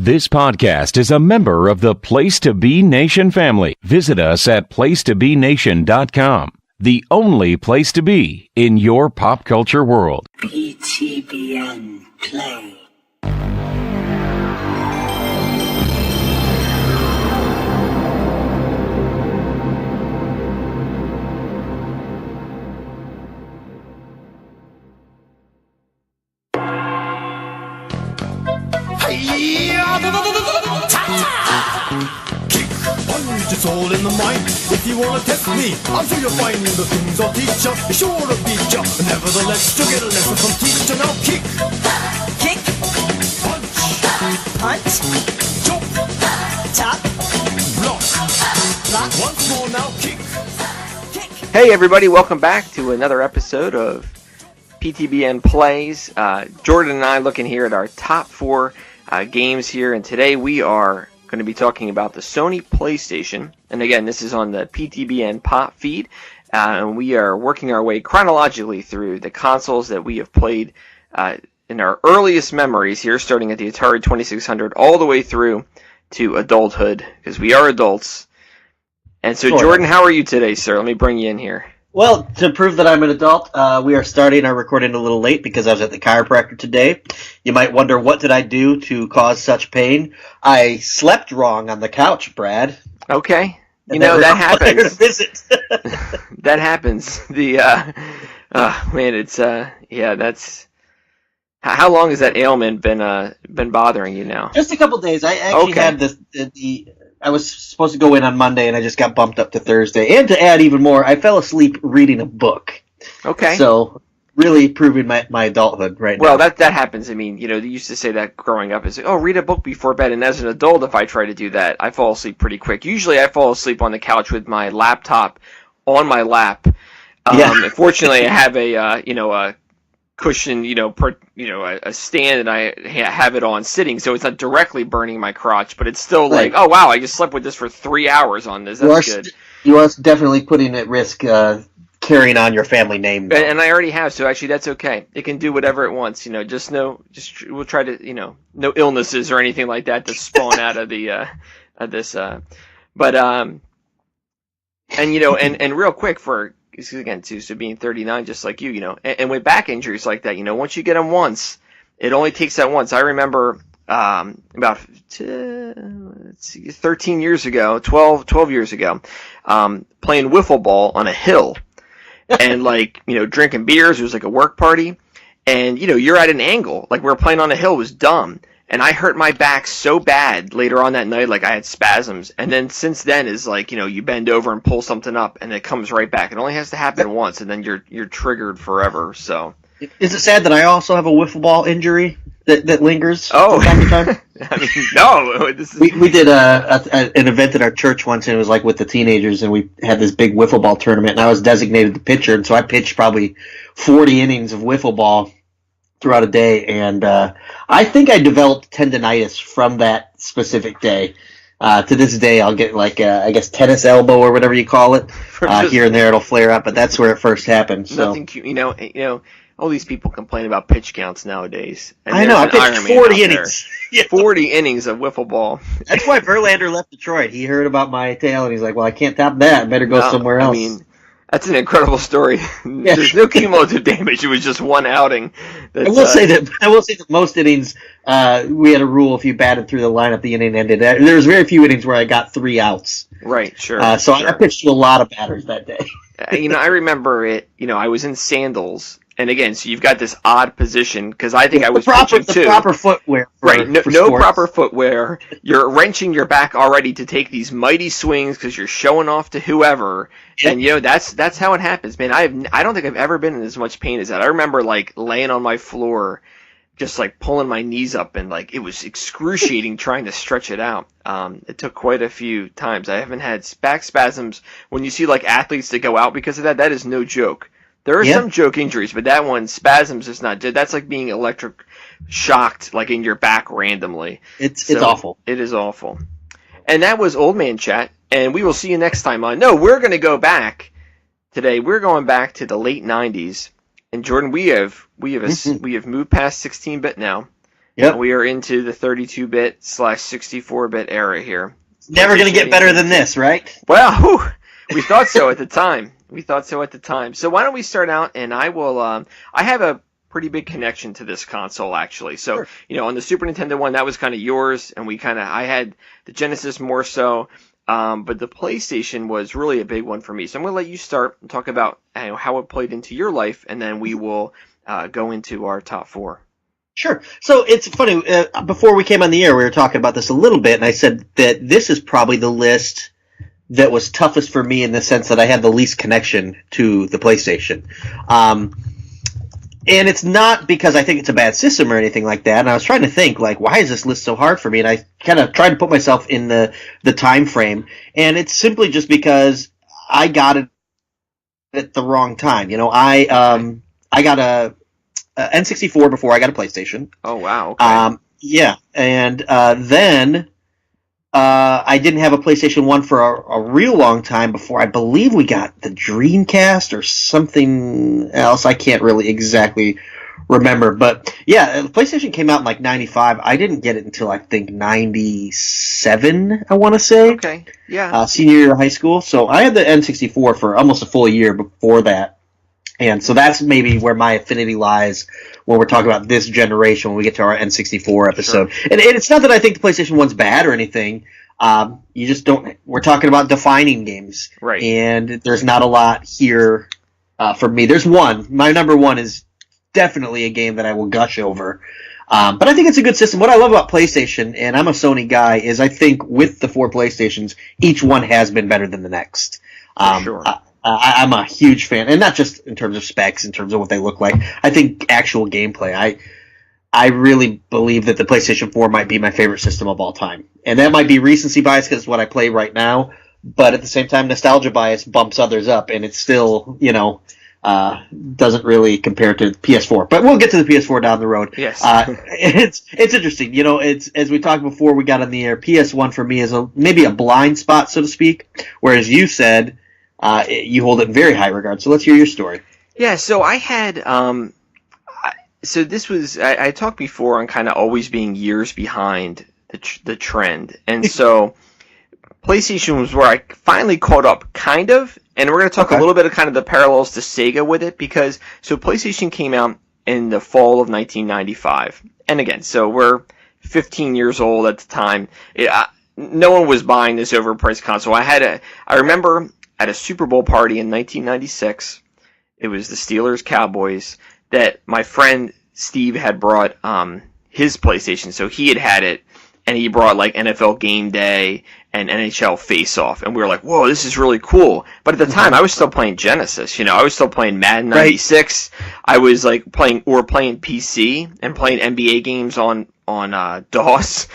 This podcast is a member of the Place to Be Nation family. Visit us at placetobenation.com, the only place to be in your pop culture world. PTBN Play. Kick, punch, it's all in the mind. If you wanna test me, I'm sure you'll find the things I'll teach ya. Be sure to beat ya. Nevertheless, you'll get a lesson from teacher. Now kick, Kick, punch, punch, jump, tap, block. block, Once more now, kick. kick. Hey everybody, welcome back to another episode of PTBN Plays. Jordan and I looking here at our top four games here, and today we are going to be talking about the Sony PlayStation. And again, this is on the PTBN pop feed, and we are working our way chronologically through the consoles that we have played in our earliest memories here, starting at the Atari 2600 all the way through to adulthood, because we are adults. And so, Jordan, how are you today, sir? Let me bring you in here. Well, to prove that I'm an adult, we are starting our recording a little late because I was at the chiropractor today. You might wonder, what did I do to cause such pain? I slept wrong on the couch, Brad. Okay. You And know, never that got there happens. to visit. That happens. Man, it's, yeah, that's... How long has that ailment been bothering you now? Just a couple days. I actually Okay. had I was supposed to go in on Monday, and I just got bumped up to Thursday. And to add even more, I fell asleep reading a book. Okay. So, really proving my adulthood right Well, now. that happens. I mean, you know, they used to say that growing up is, oh, read a book before bed. And as an adult, if I try to do that, I fall asleep pretty quick. Usually I fall asleep on the couch with my laptop on my lap. Yeah. Fortunately, I have a cushion, a stand, and I have it on sitting, so it's not directly burning my crotch, but it's still like, Right. oh wow, I just slept with this for 3 hours on this. You are, That's good. you are definitely putting at risk carrying on your family name. though. And I already have, so actually that's okay. It can do whatever it wants, we'll try to, no illnesses or anything like that to spawn out of the, and real quick again, too, so being 39, just like you, and with back injuries like that, once you get them once, it only takes that once. I remember, about 13 years ago, 12 years ago, playing wiffle ball on a hill. And drinking beers. It was like a work party, and you're at an angle. Like, we were playing on a hill. It was dumb, and I hurt my back so bad later on that night. Like, I had spasms, and then since then is like, you bend over and pull something up, and it comes right back. It only has to happen once, and then you're triggered forever. So. Is it sad that I also have a wiffle ball injury that lingers Oh. from time to time? I mean, no. This is. We did an event at our church once, and it was like with the teenagers, and we had this big wiffle ball tournament, and I was designated the pitcher, and so I pitched probably 40 innings of wiffle ball throughout a day, and I think I developed tendonitis from that specific day. To this day, I'll get I guess tennis elbow or whatever you call it. Here and there, it'll flare up, but that's where it first happened. So. Nothing cute, all these people complain about pitch counts nowadays. And I know, I there's an pitched Iron Man 40 out there. innings. Yeah. 40 innings of wiffle ball. That's why Verlander left Detroit. He heard about my tale, and he's like, well, I can't top that. I better go somewhere else. I mean, that's an incredible story. There's no cumulative damage. It was just one outing. I will say that most innings, we had a rule: if you batted through the lineup, the inning ended. There was very few innings where I got 3 outs. Right, sure. So sure. I pitched to a lot of batters that day. I remember it. I was in sandals. And again, so you've got this odd position, because I think I was pitching too. The proper footwear. Right, no sports. proper footwear. You're wrenching your back already to take these mighty swings because you're showing off to whoever. Yep. And that's how it happens, man. I don't think I've ever been in as much pain as that. I remember laying on my floor, just pulling my knees up, and it was excruciating trying to stretch it out. It took quite a few times. I haven't had back spasms. When you see athletes that go out because of that, that is no joke. There are some joke injuries, but that one, spasms, is not. That's like being electric shocked, in your back randomly. It's awful. It is awful. And that was Old Man Chat, and we will see you next time on. No, we're going to go back today. We're going back to the late 90s. And Jordan, we have moved past 16-bit now. Yep. We are into the 32-bit / 64-bit era here. Never going to get better than this, right? Well, whew, we thought so at the time. So why don't we start out, and I will. I have a pretty big connection to this console, actually. So, Sure. On the Super Nintendo one, that was kind of yours, and I had the Genesis more so. But the PlayStation was really a big one for me. So I'm going to let you start and talk about how it played into your life, and then we will go into our top 4. Sure. So it's funny, before we came on the air, we were talking about this a little bit, and I said that this is probably the list that was toughest for me in the sense that I had the least connection to the PlayStation. And it's not because I think it's a bad system or anything like that. And I was trying to think, like, why is this list so hard for me? And I kind of tried to put myself in the time frame. And it's simply just because I got it at the wrong time. I got a N64 before I got a PlayStation. Oh, wow. Okay. Yeah. And then I didn't have a PlayStation 1 for a real long time before I believe we got the Dreamcast or something else. I can't really exactly remember. But yeah, PlayStation came out in like 95. I didn't get it until I think 97, I want to say. Okay, yeah. Senior year of high school. So I had the N64 for almost a full year before that. And so that's maybe where my affinity lies when we're talking about this generation when we get to our N64 episode. Sure. And it's not that I think the PlayStation 1's bad or anything. You just don't. We're talking about defining games. Right. And there's not a lot here for me. There's one. My number one is definitely a game that I will gush over. But I think it's a good system. What I love about PlayStation, and I'm a Sony guy, is I think with the 4 PlayStations, each one has been better than the next. Sure. I'm a huge fan, and not just in terms of specs, in terms of what they look like. I think actual gameplay. I really believe that the PlayStation 4 might be my favorite system of all time. And that might be recency bias because it's what I play right now, but at the same time, nostalgia bias bumps others up, and it's still, doesn't really compare to PS4. But we'll get to the PS4 down the road. Yes. It's interesting. It's as we talked before we got on the air, PS1 for me is maybe a blind spot, so to speak, whereas you said you hold it in very high regard. So let's hear your story. Yeah, so I had, so this was, I talked before on kind of always being years behind the trend. And so PlayStation was where I finally caught up, kind of. And we're going to talk a little bit of kind of the parallels to Sega with it because, so PlayStation came out in the fall of 1995. And again, so we're 15 years old at the time. No one was buying this overpriced console. I remember at a Super Bowl party in 1996, it was the Steelers-Cowboys, that my friend Steve had brought his PlayStation. So he had it, and he brought like NFL Game Day and NHL Face-Off. And we were like, whoa, this is really cool. But at the time, I was still playing Genesis. I was still playing Madden 96. Right. I was like playing PC and playing NBA games on DOS,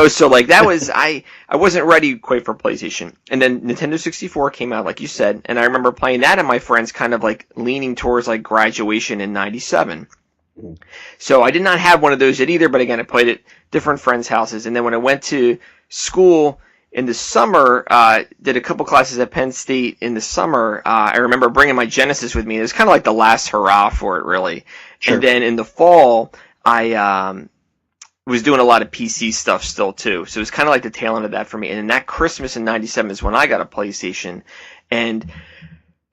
so like that was, I wasn't ready quite for PlayStation. And then Nintendo 64 came out, like you said, and I remember playing that and my friends kind of like leaning towards like graduation in 97. So I did not have one of those yet either, but again, I played at different friends' houses. And then when I went to school in the summer, did a couple classes at Penn State in the summer, I remember bringing my Genesis with me. It was kind of like the last hurrah for it, really. Sure. And then in the fall, I was doing a lot of PC stuff still too. So it was kind of like the tail end of that for me. And then that Christmas in 97 is when I got a PlayStation. And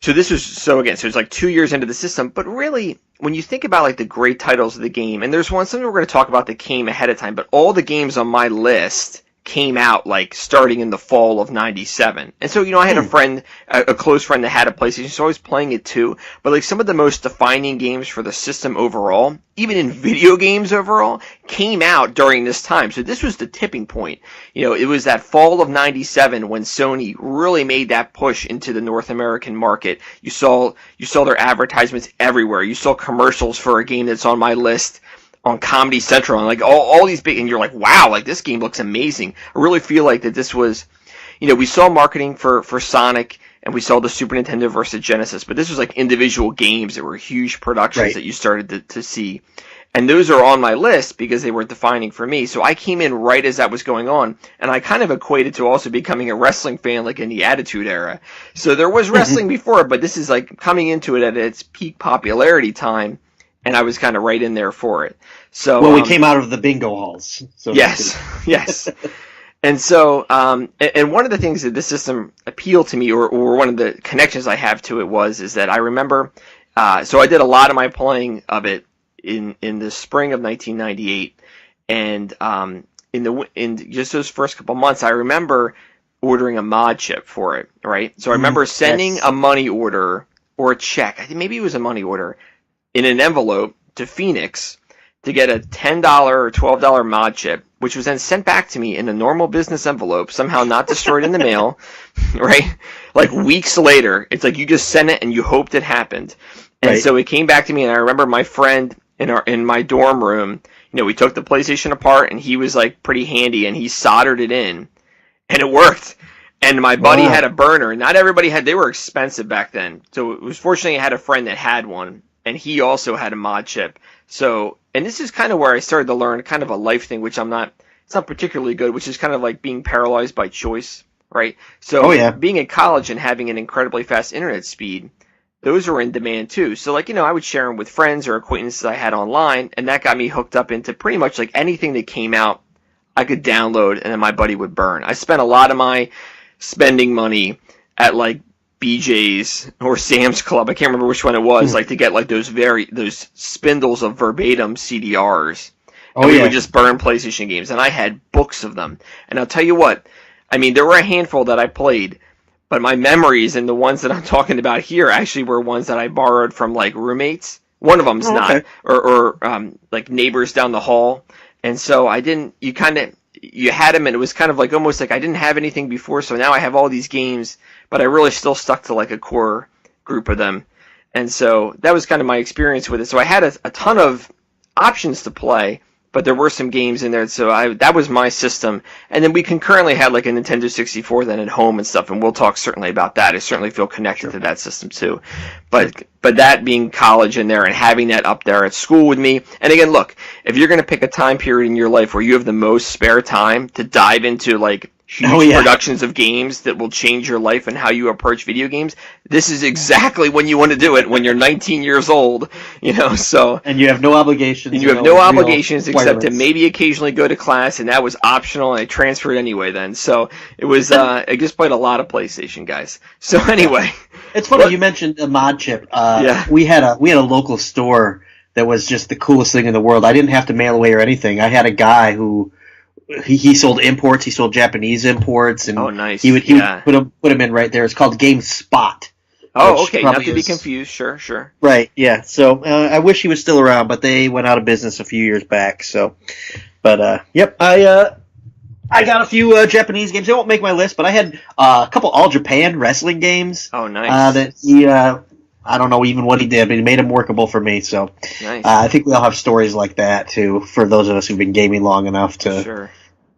so this was, so again, so it's like 2 years into the system. But really, when you think about like the great titles of the game, and there's something we're going to talk about that came ahead of time, but all the games on my list came out like starting in the fall of 97. And so, I had a friend, a close friend that had a PlayStation, so I was playing it too. But like some of the most defining games for the system overall, even in video games overall, came out during this time. So this was the tipping point. It was that fall of 97 when Sony really made that push into the North American market. You saw their advertisements everywhere. You saw commercials for a game that's on my list on Comedy Central, and like all these big, and you're like, wow, like this game looks amazing. I really feel like that this was, we saw marketing for Sonic, and we saw the Super Nintendo versus Genesis, but this was like individual games that were huge productions that you started to see. And those are on my list because they were defining for me. So I came in right as that was going on, and I kind of equated to also becoming a wrestling fan like in the Attitude Era. So there was wrestling before, but this is like coming into it at its peak popularity time. and I was kind of right in there for it. So Well, we came out of the bingo halls. So yes, yes. And so, and one of the things that this system appealed to me, or one of the connections I have to it is that I remember, so I did a lot of my playing of it in the spring of 1998, and in just those first couple months, I remember ordering a mod chip for it, right? So I remember sending a money order or a check, I think maybe it was a money order, in an envelope to Phoenix to get a $10 or $12 mod chip, which was then sent back to me in a normal business envelope, somehow not destroyed in the mail, right? Like weeks later, it's like you just sent it and you hoped it happened. And so it came back to me, and I remember my friend in my dorm room, we took the PlayStation apart, and he was like pretty handy, and he soldered it in, and it worked. And my buddy had a burner. Not everybody they were expensive back then. So it was fortunately I had a friend that had one, and he also had a mod chip. So, and this is kind of where I started to learn kind of a life thing, which it's not particularly good, which is kind of like being paralyzed by choice, right? So being in college and having an incredibly fast internet speed, those were in demand too. So like, I would share them with friends or acquaintances I had online, and that got me hooked up into pretty much like anything that came out I could download, and then my buddy would burn. I spent a lot of my spending money at like BJ's or Sam's Club. I can't remember which one it was, like to get like those spindles of verbatim CDRs. And we would just burn PlayStation games, and I had books of them. And I'll tell you what, I mean, there were a handful that I played, but my memories and the ones that I'm talking about here actually were ones that I borrowed from like roommates. One of them's not, or like neighbors down the hall. And so you had them, and it was kind of like almost like I didn't have anything before, so now I have all these games, but I really still stuck to like a core group of them. And so that was kind of my experience with it. So I had a ton of options to play, but there were some games in there, so that was my system. And then we concurrently had like a Nintendo 64 then at home and stuff, and we'll talk certainly about that. I certainly feel connected to that system too. But that being college in there and having that up there at school with me, and again, look, if you're going to pick a time period in your life where you have the most spare time to dive into like huge productions of games that will change your life and how you approach video games, this is exactly when you want to do it, when you're 19 years old, so. And you have no obligations. And you have no obligations except to maybe occasionally go to class, and that was optional, and I transferred anyway then. So it was, I just played a lot of PlayStation, guys. So anyway. It's funny, you mentioned a mod chip. We had a local store that was just the coolest thing in the world. I didn't have to mail away or anything. I had a guy who, he sold imports. He sold Japanese imports, and nice. He would put them in right there. It's called GameSpot. Oh, okay. Not to be confused. Sure. Right. Yeah. So I wish he was still around, but they went out of business a few years back. So, but yep. I got a few Japanese games. They won't make my list, but I had a couple All Japan wrestling games. Oh, nice. That he. I don't know even what he did, but he made them workable for me. So nice. I think we all have stories like that too. For those of us who've been gaming long enough to.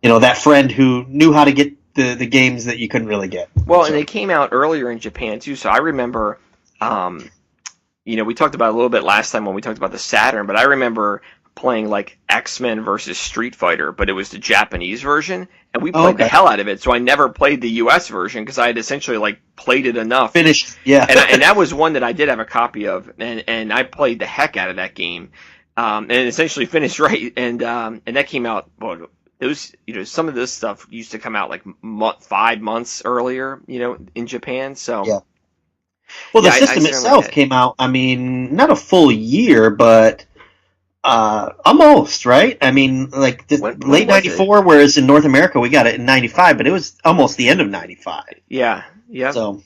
That friend who knew how to get the games that you couldn't really get. Well, and they came out earlier in Japan, too. So I remember, we talked about it a little bit last time when we talked about the Saturn, but I remember playing like X-Men versus Street Fighter, but it was the Japanese version, and we played the hell out of it. So I never played the U.S. version because I had essentially like played it enough. Finished, yeah. and that was one that I did have a copy of, and I played the heck out of that game, and essentially finished right. And that came out, well, those, some of this stuff used to come out like 5 months earlier, in Japan. So, well, the system itself came out, I mean, not a full year, but almost, right? I mean, like late 94, whereas in North America we got it in 95, but it was almost the end of 95. Yeah. So,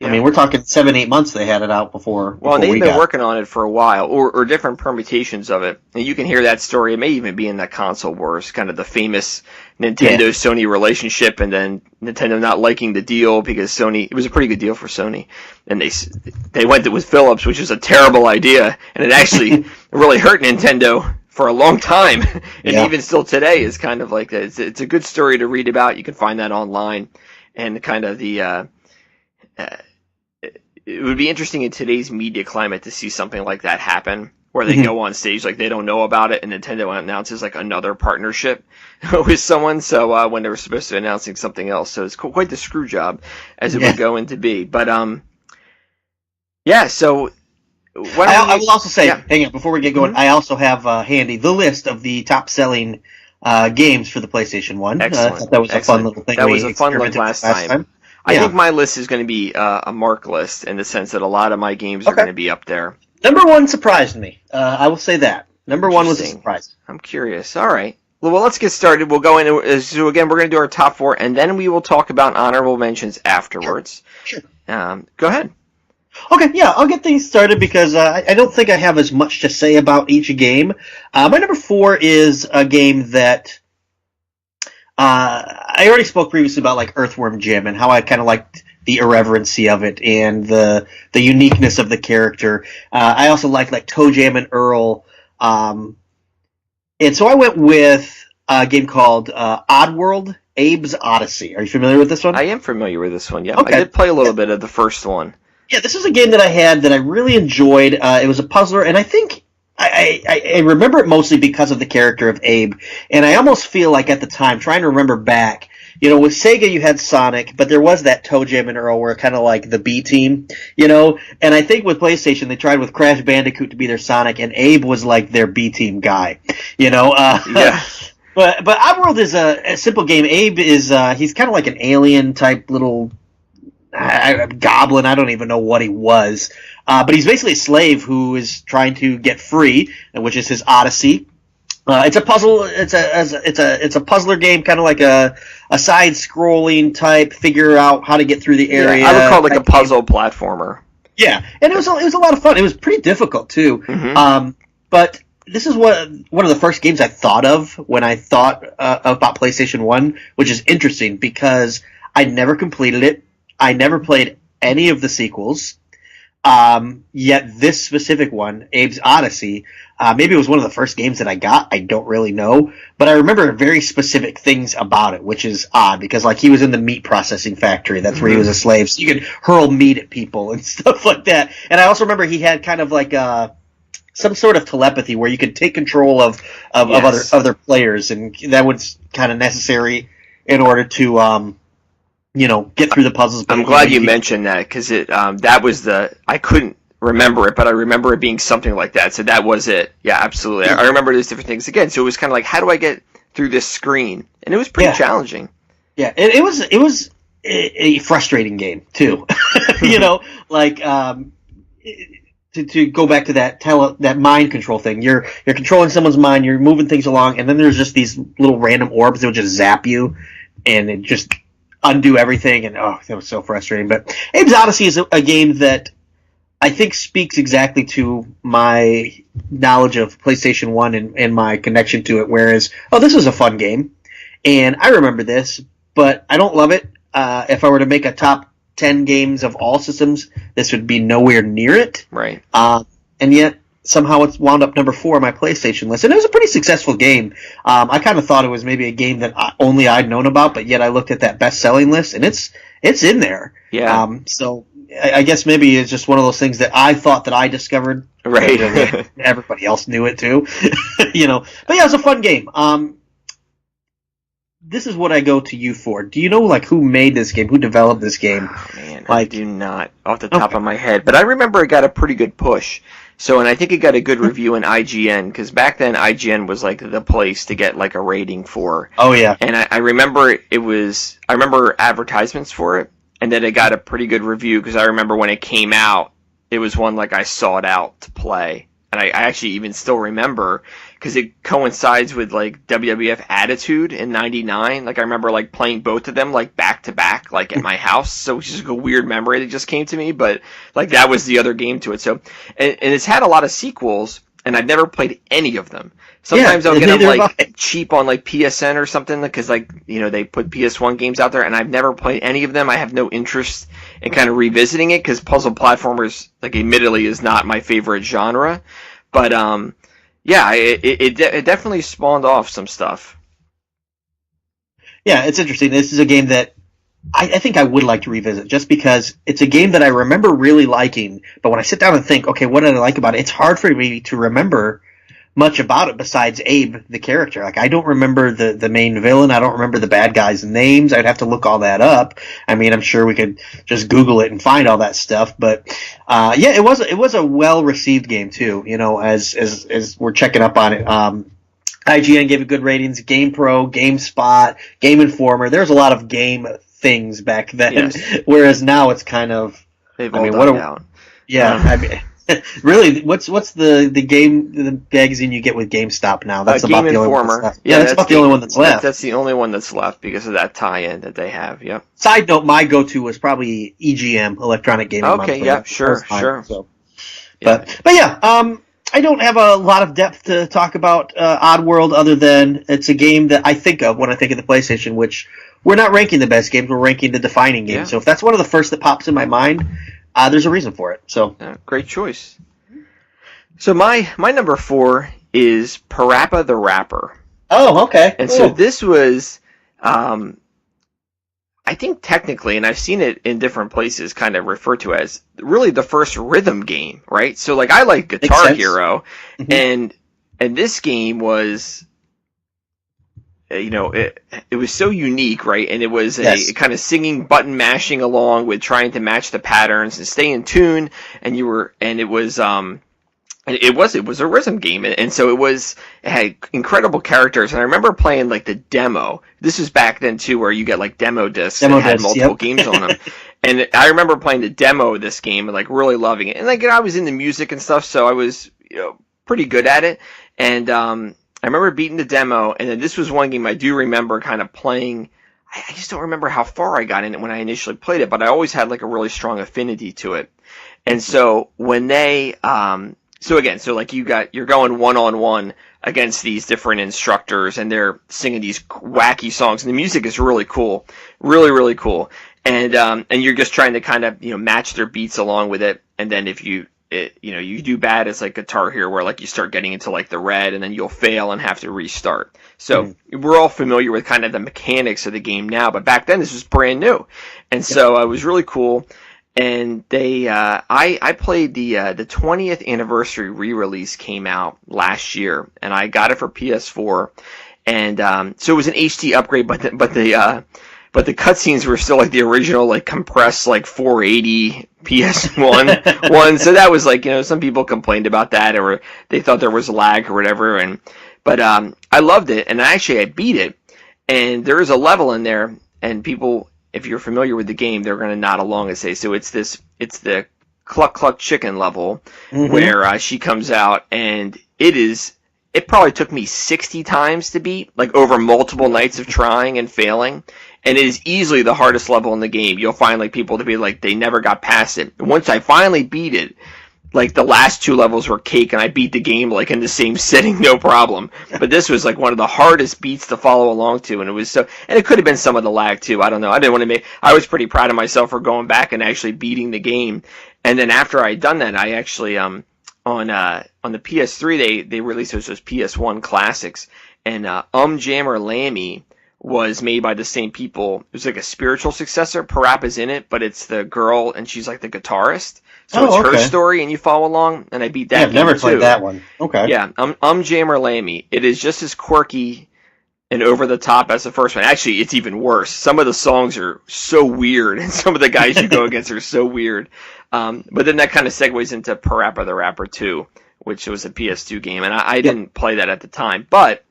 I mean, we're talking 7-8 months they had it out before. Well, they've been working on it for a while, or different permutations of it. And you can hear that story. It may even be in that Console Wars, kind of the famous Nintendo-Sony relationship, and then Nintendo not liking the deal because it was a pretty good deal for Sony. And they went with Philips, which is a terrible idea, and it actually really hurt Nintendo for a long time. And even still today is kind of like that. It's a good story to read about. You can find that online, and kind of the... it would be interesting in today's media climate to see something like that happen, where they go on stage like they don't know about it, and Nintendo announces like another partnership with someone. So when they were supposed to be announcing something else, so it's quite the screw job as it would go into be. But so I will also say, yeah. hang on, before we get going, I also have handy the list of the top-selling games for the PlayStation 1. Excellent. I thought that was a fun little thing. That was a fun look last time. I think my list is going to be a Mark list in the sense that a lot of my games are going to be up there. Number 1 surprised me. I will say that. Number 1 was a surprise. I'm curious. All right. Well, let's get started. We'll go in. So again, we're going to do our top 4, and then we will talk about honorable mentions afterwards. Sure. Go ahead. Okay, yeah, I'll get things started because I don't think I have as much to say about each game. My number 4 is a game that I already spoke previously about, like Earthworm Jim, and how I kind of liked the irreverency of it and the uniqueness of the character. I also like Toe Jam and Earl. And so I went with a game called Oddworld, Abe's Odyssey. Are you familiar with this one? I am familiar with this one, yeah. Okay. I did play a little bit of the first one. Yeah, this is a game that I had that I really enjoyed. It was a puzzler, and I think I remember it mostly because of the character of Abe. And I almost feel like at the time, trying to remember back, with Sega you had Sonic, but there was that Toe Jam and Earl were kind of like the B team, And I think with PlayStation they tried with Crash Bandicoot to be their Sonic, and Abe was like their B team guy, Yeah. But Oddworld is a simple game. Abe is he's kind of like an alien type little goblin. I don't even know what he was, but he's basically a slave who is trying to get free, which is his odyssey. It's a puzzle. It's a puzzler game, kind of like a side-scrolling type. Figure out how to get through the area. Yeah, I would call it like a puzzle platformer. Yeah, and it was a lot of fun. It was pretty difficult too. Mm-hmm. But this is one of the first games I thought of when I thought about PlayStation 1, which is interesting because I never completed it. I never played any of the sequels. Yet this specific one, Abe's Odyssey, maybe it was one of the first games that I got. I don't really know, but I remember very specific things about it, which is odd because like he was in the meat processing factory. That's where he was a slave, so you could hurl meat at people and stuff like that. And I also remember he had kind of like some sort of telepathy where you could take control of other players, and that was kind of necessary in order to get through the puzzles. I'm glad you mentioned that because that was I couldn't remember it, but I remember it being something like that. So that was it. Yeah, absolutely. I remember those different things again. So it was kind of like, how do I get through this screen? And it was pretty challenging. Yeah, it was a frustrating game too. To go back to that mind control thing. You're controlling someone's mind. You're moving things along, and then there's just these little random orbs that would just zap you, and it just undo everything, and that was so frustrating. But Abe's Odyssey is a game that I think speaks exactly to my knowledge of PlayStation 1 and my connection to it, whereas, this is a fun game, and I remember this, but I don't love it. If I were to make a top 10 games of all systems, this would be nowhere near it. Right. And yet, somehow it's wound up number 4 on my PlayStation list. And it was a pretty successful game. I kind of thought it was maybe a game that only I'd known about, but yet I looked at that best-selling list, and it's in there. Yeah. So I guess maybe it's just one of those things that I thought that I discovered. Right. Everybody else knew it too. But yeah, it was a fun game. This is what I go to you for. Do you know who made this game? Who developed this game? Oh, man, I do not off the top of my head, but I remember it got a pretty good push. So, and I think it got a good review in IGN, because back then IGN was like the place to get like a rating for. Oh yeah. And I remember I remember advertisements for it, and then it got a pretty good review, because I remember when it came out, it was one like I sought out to play. And I actually even still remember, because it coincides with like WWF Attitude in '99. Like I remember like playing both of them like back to back, like at my house. So it's just like a weird memory that just came to me. But like that was the other game to it. So and it's had a lot of sequels, and I've never played any of them. Sometimes I'll get them like cheap on like PSN or something, because like they put PS1 games out there, and I've never played any of them. I have no interest in kind of revisiting it, because puzzle platformers, like admittedly, is not my favorite genre. But yeah, it definitely spawned off some stuff. Yeah, it's interesting. This is a game that I think I would like to revisit, just because it's a game that I remember really liking. But when I sit down and think, okay, what did I like about it? It's hard for me to remember much about it besides Abe, the character. Like, I don't remember the main villain. I don't remember the bad guys' names. I'd have to look all that up. I mean, I'm sure we could just Google it and find all that stuff. But yeah, it was a well received game too. You know, as we're checking up on it. IGN gave it good ratings. GamePro, GameSpot, Game Informer. There's a lot of game things back then, yes. Whereas now it's kind of. They've all died out. Yeah, I mean. Really, what's the magazine you get with GameStop now? That's about the only one that's left. Yeah, that's about the only one that's left. That's the only one that's left because of that tie-in that they have. Yep. Side note: my go-to was probably EGM, Electronic Gaming Monthly. Okay, yeah, sure. So, but yeah, I don't have a lot of depth to talk about Oddworld other than it's a game that I think of when I think of the PlayStation, which we're not ranking the best games, we're ranking the defining games. Yeah. So if that's one of the first that pops in my mind. There's a reason for it. So great choice. So my number 4 is Parappa the Rapper. Oh, okay. And so this was, I think technically, and I've seen it in different places, kind of referred to as really the first rhythm game, right? So like I like Guitar Hero, and this game was. You know, it was so unique, right? And it was a kind of singing, button mashing along with trying to match the patterns and stay in tune. And it was a rhythm game, and so it had incredible characters. And I remember playing like the demo. This was back then too, where you get like demo discs that had multiple games on them. And I remember playing the demo of this game and like really loving it. And like I was into music and stuff, so I was pretty good at it. And I remember beating the demo, and then this was one game I do remember kind of playing. I just don't remember how far I got in it when I initially played it, but I always had like a really strong affinity to it. And so when they, so like you're going one-on-one against these different instructors, and they're singing these wacky songs, and the music is really cool, really, really cool. And you're just trying to kind of, match their beats along with it. And then if you do bad as like Guitar Hero, where like you start getting into like the red, and then you'll fail and have to restart. So we're all familiar with kind of the mechanics of the game now, but back then this was brand new, and so it was really cool. And they, I played the 20th anniversary re-release came out last year, and I got it for PS4, and so it was an HD upgrade, but the cutscenes were still like the original, like compressed, like 480 PS1 one. So that was like, some people complained about that, or they thought there was lag or whatever. But I loved it, and I beat it. And there is a level in there, and people, if you're familiar with the game, they're going to nod along and say, so it's the Cluck Cluck Chicken level, where she comes out, and it probably took me 60 times to beat, like over multiple nights of trying and failing. And it is easily the hardest level in the game. You'll find like people to be like, they never got past it. Once I finally beat it, like the last 2 levels were cake, and I beat the game like in the same sitting, no problem. But this was like one of the hardest beats to follow along to, and it could have been some of the lag too. I don't know. I was pretty proud of myself for going back and actually beating the game. And then after I had done that, I actually on the PS3 they released those PS1 classics, and Jammer Lammy was made by the same people. It was like a spiritual successor. Parappa's in it, but it's the girl, and she's like the guitarist. So it's her story, and you follow along, and I beat that game I've never played that one. Okay. Yeah, Jammer Lammy. It is just as quirky and over the top as the first one. Actually, it's even worse. Some of the songs are so weird, and some of the guys you go against are so weird. But then that kind of segues into Parappa the Rapper 2, which was a PS2 game, and I didn't play that at the time, but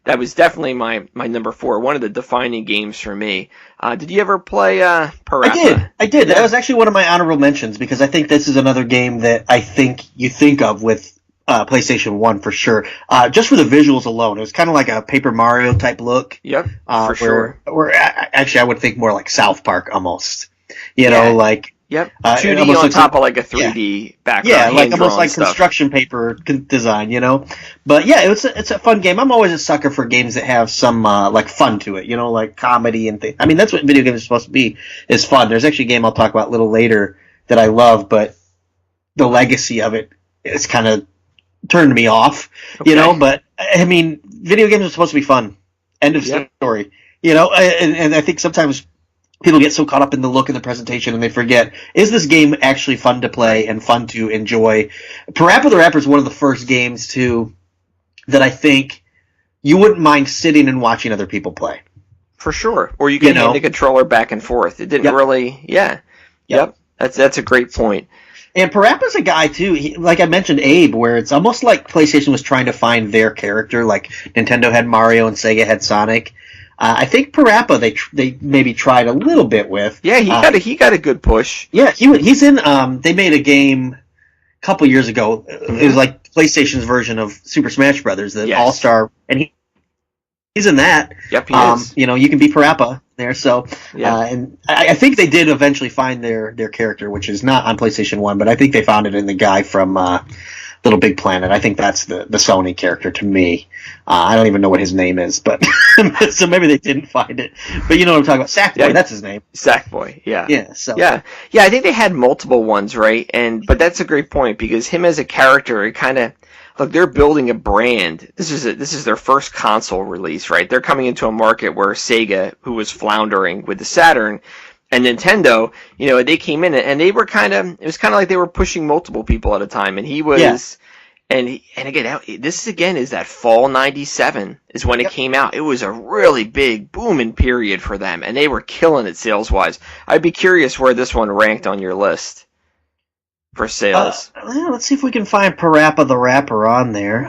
that was definitely my number 4, one of the defining games for me. Did you ever play Parappa? I did. That was actually one of my honorable mentions, because I think this is another game that I think you think of with PlayStation 1 for sure. Just for the visuals alone. It was kind of like a Paper Mario type look. Yep, for sure. Or actually, I would think more like South Park almost. Like... Yep, 2D on top of like a 3D background. Yeah, like almost like construction paper design, But yeah, it's a fun game. I'm always a sucker for games that have some like fun to it, like comedy and things. I mean, that's what video games are supposed to be, is fun. There's actually a game I'll talk about a little later that I love, but the legacy of it is kind of turned me off, But I mean, video games are supposed to be fun. End of story, And I think sometimes people get so caught up in the look and the presentation, and they forget, is this game actually fun to play and fun to enjoy? Parappa the Rapper is one of the first games to that I think you wouldn't mind sitting and watching other people play. For sure. Or you can hand the controller back and forth. It didn't really, Yep. That's a great point. And Parappa's a guy, too, like I mentioned Abe, where it's almost like PlayStation was trying to find their character, like Nintendo had Mario and Sega had Sonic. I think Parappa they maybe tried a little bit with. Yeah, he got a good push. Yeah, he's in, they made a game a couple years ago. It was like PlayStation's version of Super Smash Brothers, the All-Star, and he's in that. Yep, he is. You can be Parappa there. So, and I think they did eventually find their character, which is not on PlayStation 1, but I think they found it in the guy from Little Big Planet. I think that's the Sony character to me. I don't even know what his name is, but so maybe they didn't find it. But you know what I'm talking about? Sackboy, that's his name. Sackboy, yeah. Yeah, so. Yeah, I think they had multiple ones, right? But that's a great point, because him as a character, it kind of... Look, they're building a brand. This is their first console release, right? They're coming into a market where Sega, who was floundering with the Saturn, and Nintendo, they came in and they were it was kind of like they were pushing multiple people at a time. And he was, and again, this is that fall '97 is when it came out. It was a really big booming period for them, and they were killing it sales wise. I'd be curious where this one ranked on your list for sales. Let's see if we can find Parappa the Rapper on there.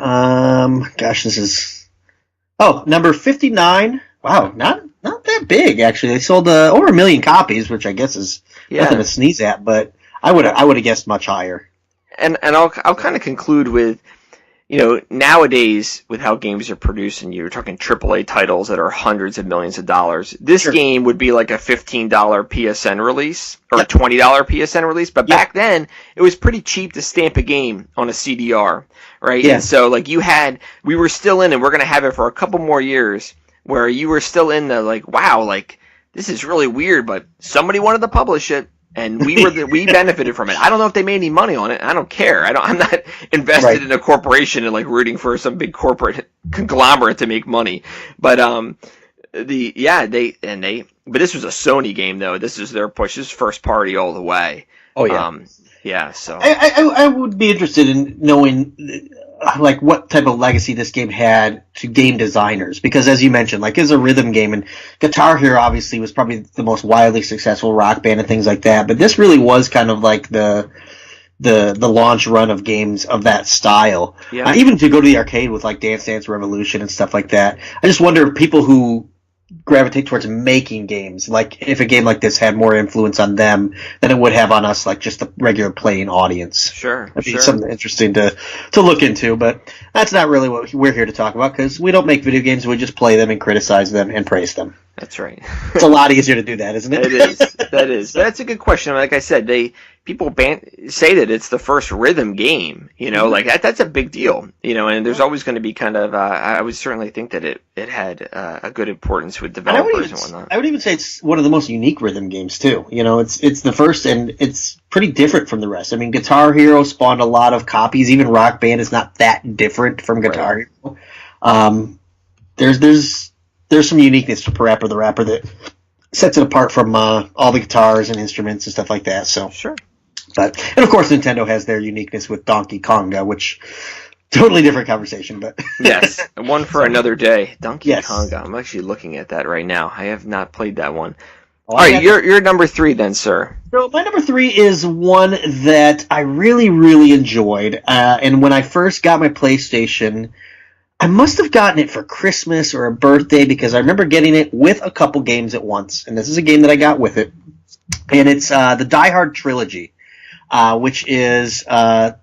This is number 59. Wow, not that big actually. They sold over 1 million copies, which I guess is nothing to sneeze at. But I would have guessed much higher. And I'll kind of conclude with, nowadays with how games are produced, and you're talking AAA titles that are hundreds of millions of dollars. This game would be like a $15 PSN release or a $20 PSN release, but back then it was pretty cheap to stamp a game on a CDR, right? Yeah. And so we were still in, and we're gonna have it for a couple more years, where you were still in the wow, this is really weird, but somebody wanted to publish it. And we benefited from it. I don't know if they made any money on it. I don't care. I'm not invested in a corporation and rooting for some big corporate conglomerate to make money. But but this was a Sony game though. This is their push. This is first party all the way. Oh yeah. So I would be interested in knowing what type of legacy this game had to game designers, because as you mentioned, it's a rhythm game, and Guitar Hero obviously was probably the most widely successful Rock Band and things like that, but this really was kind of like the launch run of games of that style. Yeah. Even to go to the arcade with Dance Dance Revolution and stuff like that. I just wonder if people who gravitate towards making games, if a game like this had more influence on them than it would have on us, just the regular playing audience. Sure. That'd be something interesting to look into, but that's not really what we're here to talk about, because we don't make video games, we just play them and criticize them and praise them. That's right. It's a lot easier to do that, isn't it? It is. That is. That's a good question. Like I said, people say that it's the first rhythm game. That's a big deal. And there's always going to be kind of. I would certainly think that it had a good importance with developers and whatnot. I would even say it's one of the most unique rhythm games too. It's the first, and it's pretty different from the rest. I mean, Guitar Hero spawned a lot of copies. Even Rock Band is not that different from Guitar Hero. There's some uniqueness to Parappa the Rapper that sets it apart from all the guitars and instruments and stuff like that. So sure. And of course, Nintendo has their uniqueness with Donkey Konga, which totally different conversation. But yes, one for another day. Donkey Konga. I'm actually looking at that right now. I have not played that one. All right, you're number 3 then, sir. So my number 3 is one that I really, really enjoyed. And when I first got my PlayStation, I must have gotten it for Christmas or a birthday, because I remember getting it with a couple games at once. And this is a game that I got with it. And it's the Die Hard trilogy, which is a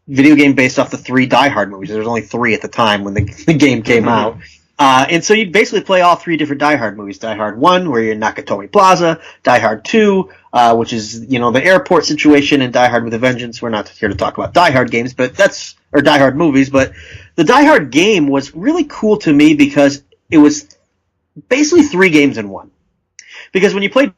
video game based off the 3 Die Hard movies. There was only 3 at the time when the game came out. And so you basically play all 3 different Die Hard movies. Die Hard 1, where you're in Nakatomi Plaza. Die Hard 2, which is, the airport situation, and Die Hard with a Vengeance. We're not here to talk about Die Hard games, or Die Hard movies, but the Die Hard game was really cool to me because it was basically 3 games in one. Because when you played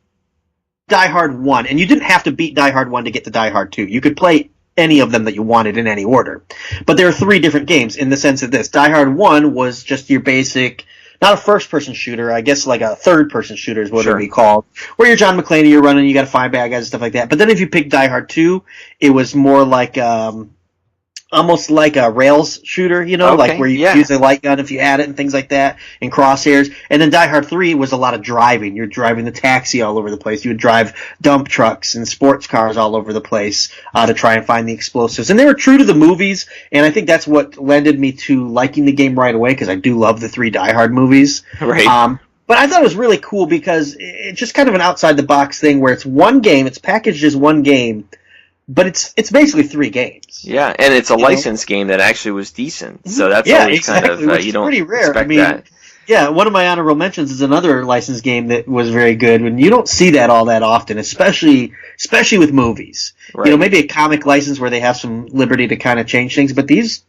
Die Hard 1, and you didn't have to beat Die Hard 1 to get to Die Hard 2. You could play any of them that you wanted in any order. But there are 3 different games in the sense that this. Die Hard 1 was just your basic, not a first-person shooter, I guess a third-person shooter is what it would be called, where you're John McClane and you're running, you got to find bad guys and stuff like that. But then if you pick Die Hard 2, it was more like almost like a rails shooter, like where you use a light gun if you add it and things like that, and crosshairs. And then Die Hard 3 was a lot of driving. You're driving the taxi all over the place. You would drive dump trucks and sports cars all over the place to try and find the explosives. And they were true to the movies, and I think that's what lended me to liking the game right away, because I do love the 3 Die Hard movies. Right. But I thought it was really cool because it's just kind of an outside-the-box thing where it's one game, it's packaged as one game, but it's basically 3 games. Yeah, and it's a licensed game that actually was decent. So that's always exactly, kind of you don't pretty rare. expect that. Yeah, one of my honorable mentions is another licensed game that was very good. And you don't see that all that often, especially with movies. Right. Maybe a comic license where they have some liberty to kind of change things, but these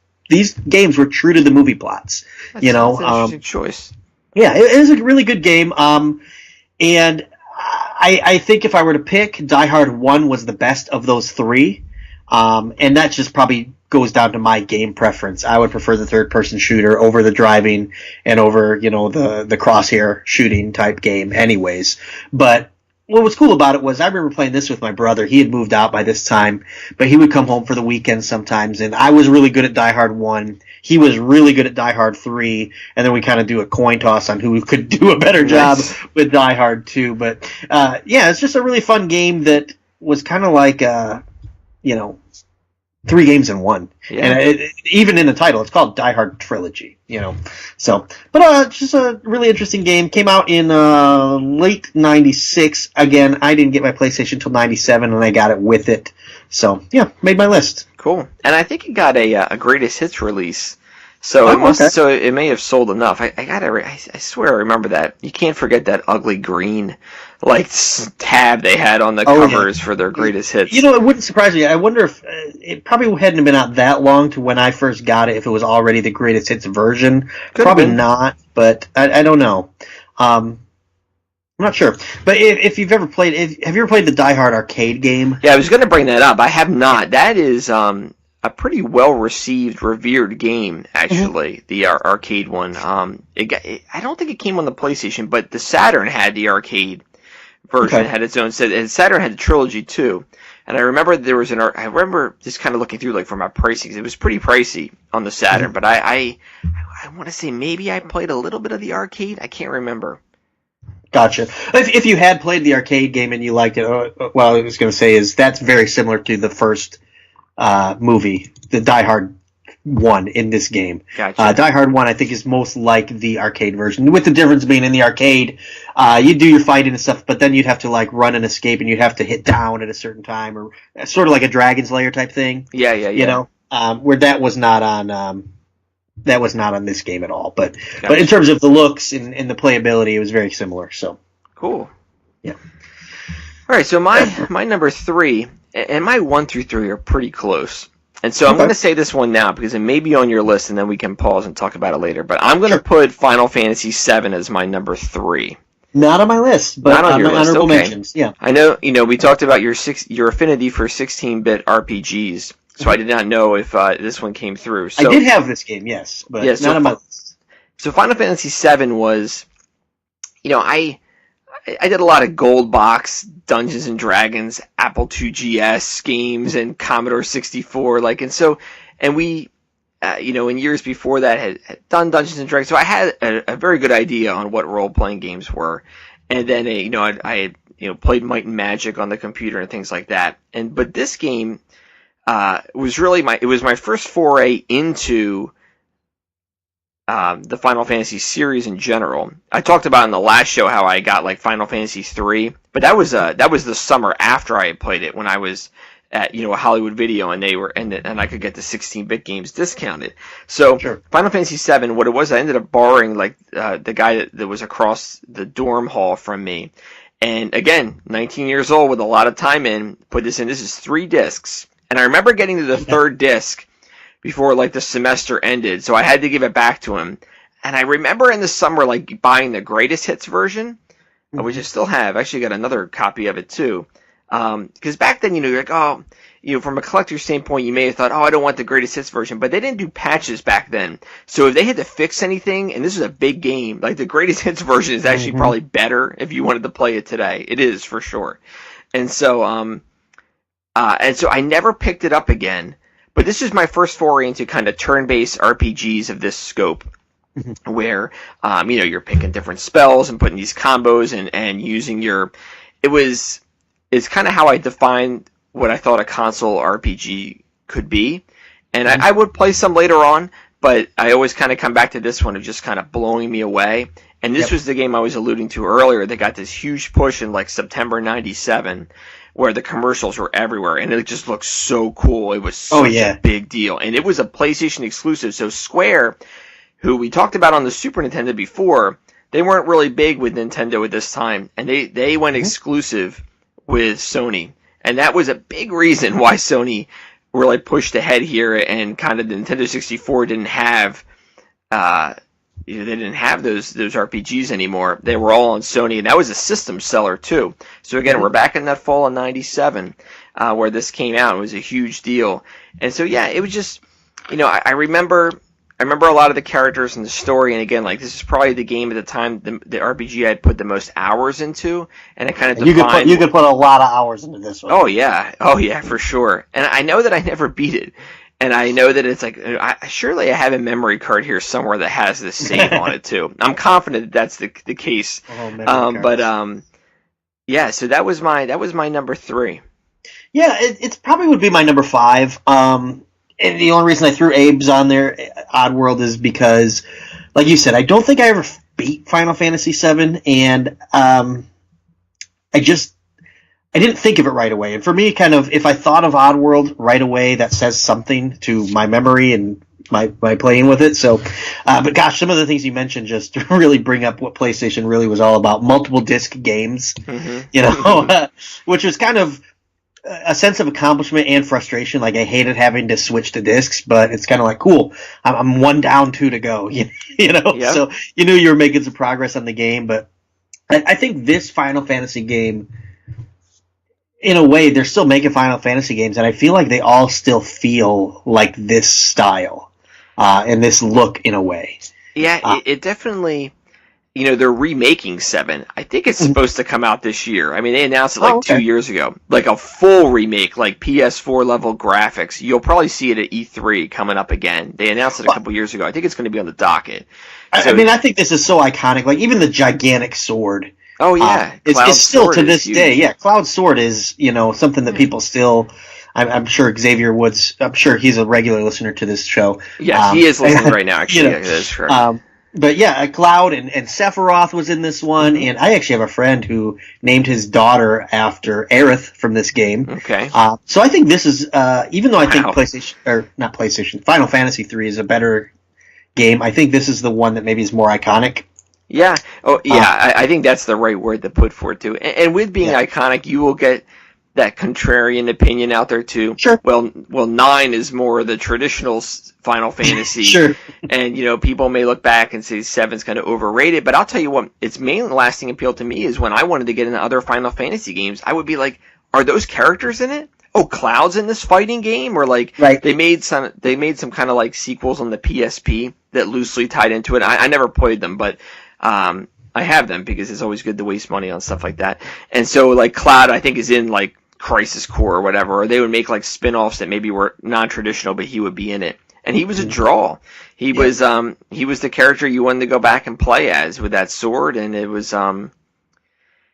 games were true to the movie plots. That's an interesting choice. Yeah, it is a really good game. And I think if I were to pick, Die Hard 1 was the best of those 3. And that just probably goes down to my game preference. I would prefer the third-person shooter over the driving and over, the crosshair shooting type game anyways. But what was cool about it was I remember playing this with my brother. He had moved out by this time, but he would come home for the weekend sometimes, and I was really good at Die Hard 1. He was really good at Die Hard 3, and then we kind of do a coin toss on who could do a better job with Die Hard 2. But, it's just a really fun game that was kind of like, 3 games in 1. Yeah. And even in the title, it's called Die Hard Trilogy, So, but just a really interesting game. Came out in late 96. Again, I didn't get my PlayStation until 97, and I got it with it. So, yeah, made my list. Cool. And I think it got a greatest hits release. So it may have sold enough. I swear I remember that. You can't forget that ugly green tab they had on the covers for their greatest hits. It wouldn't surprise me. I wonder if it probably hadn't been out that long to when I first got it, if it was already the greatest hits version. Probably not, but I don't know. I'm not sure. But if you've ever played, have you ever played the Die Hard arcade game? Yeah, I was going to bring that up. I have not. That is a pretty well-received, revered game, actually, the arcade one. I don't think it came on the PlayStation, but the Saturn had the arcade version. It had its own set, and Saturn had the trilogy, too. And I remember I remember just kind of looking through, for my pricing. It was pretty pricey on the Saturn, but I want to say maybe I played a little bit of the arcade. I can't remember. Gotcha. If you had played the arcade game and you liked it, well, I was going to say is that's very similar to the first movie, the Die Hard 1 in this game. Gotcha. Die Hard 1, I think, is most like the arcade version, with the difference being in the arcade, you do your fighting and stuff, but then you'd have to run and escape, and you'd have to hit down at a certain time, or sort of like a Dragon's Lair type thing. Yeah. Where that was not on. That was not on this game at all, but in terms of the looks and the playability, it was very similar. So cool. Yeah. All right, so my number 3 and my 1 through 3 are pretty close, and so I'm going to say this one now because it may be on your list, and then we can pause and talk about it later. But I'm going to put Final Fantasy VII as my number 3. Not on my list, but not on your list. Honorable mentions. Yeah. I know. We talked about your affinity for 16-bit RPGs. So I did not know if this one came through. So, I did have this game, yes, but not on my list. So Final Fantasy VII was, I did a lot of gold box Dungeons and Dragons, Apple II GS games, and Commodore 64, and we, in years before that had done Dungeons and Dragons. So I had a very good idea on what role playing games were, and then I had played Might and Magic on the computer and things like that. But this game. Was really my first foray into the Final Fantasy series in general. I talked about in the last show how I got Final Fantasy 3, but that was the summer after I had played it when I was at a Hollywood Video and I could get the 16-bit games discounted. So sure. Final Fantasy 7, what it was, I ended up borrowing the guy that was across the dorm hall from me, and again, 19 years old with a lot of time in, put this in. This is 3 discs. And I remember getting to the 3rd disc before the semester ended, so I had to give it back to him. And I remember in the summer buying the greatest hits version, which I still have. I actually got another copy of it too. Because back then, you're like, from a collector's standpoint, you may have thought, I don't want the greatest hits version, but they didn't do patches back then. So if they had to fix anything, and this is a big game, the greatest hits version is actually probably better if you wanted to play it today. It is for sure. And so I never picked it up again, But this is my first foray into kind of turn-based RPGs of this scope, where you're picking different spells and putting these combos and using your. It's kind of how I defined what I thought a console RPG could be, and I would play some later on, but I always kind of come back to this one of just kind of blowing me away. And this was the game I was alluding to earlier that got this huge push in like September '97, where the commercials were everywhere, and it just looked so cool. It was such a big deal, and it was a PlayStation exclusive. So Square, who we talked about on the Super Nintendo before, they weren't really big with Nintendo at this time, and they went exclusive with Sony, and that was a big reason why Sony really pushed ahead here, and kind of the Nintendo 64 didn't have. They didn't have those RPGs anymore. They were all on Sony, and that was a system seller too. So again, we're back in that fall of '97 where this came out. It was a huge deal, and so it was just, I remember a lot of the characters and the story, and again, like this is probably the game at the time, the RPG I'd put the most hours into, and it kind of defined. You could put a lot of hours into this one. Oh yeah, for sure. And I know that I never beat it. And I know that it's like, surely I have a memory card here somewhere that has this save on it too. I'm confident that that's the case. So that was my number 3. Yeah, it probably would be my number 5. And the only reason I threw Abe's on there, Oddworld, is because, like you said, I don't think I ever beat Final Fantasy VII, and I didn't think of it right away. And for me, kind of, if I thought of Oddworld right away, that says something to my memory and my playing with it. So, but gosh, some of the things you mentioned just really bring up what PlayStation really was all about. Multiple disc games, which was kind of a sense of accomplishment and frustration. Like, I hated having to switch to discs, but it's kind of like, cool, I'm 1 down, 2 to go, So you knew you were making some progress on the game. But I think this Final Fantasy game, in a way, they're still making Final Fantasy games, and I feel like they all still feel like this style and this look in a way. Yeah, it definitely, they're remaking 7. I think it's supposed to come out this year. I mean, they announced it 2 years ago. Like a full remake, like PS4 level graphics. You'll probably see it at E3 coming up again. They announced it a couple years ago. I think it's going to be on the docket. I mean, I think this is so iconic. Like, even the gigantic sword. Oh yeah, it's still to this day. Yeah, Cloud Sword is something that people still. I'm sure Xavier Woods. I'm sure he's a regular listener to this show. Yes, he is listening right now. Actually, that is correct. But yeah, Cloud and Sephiroth was in this one, and I actually have a friend who named his daughter after Aerith from this game. Okay. So I think this is even though I think Final Fantasy 3 is a better game. I think this is the one that maybe is more iconic. Yeah. Oh, yeah. I think that's the right word to put for it too. And with being iconic, you will get that contrarian opinion out there too. Sure. Well, 9 is more the traditional Final Fantasy. Sure. And people may look back and say 7's kind of overrated, but I'll tell you what, its main lasting appeal to me is when I wanted to get into other Final Fantasy games, I would be like, are those characters in it? Oh, Cloud's in this fighting game, or like they made some kind of like sequels on the PSP that loosely tied into it. I never played them, but I have them because it's always good to waste money on stuff like that. And so like Cloud, I think, is in like Crisis Core or whatever, or they would make like spin-offs that maybe were non-traditional, but he would be in it. And he was a draw. He was the character you wanted to go back and play as with that sword, and it was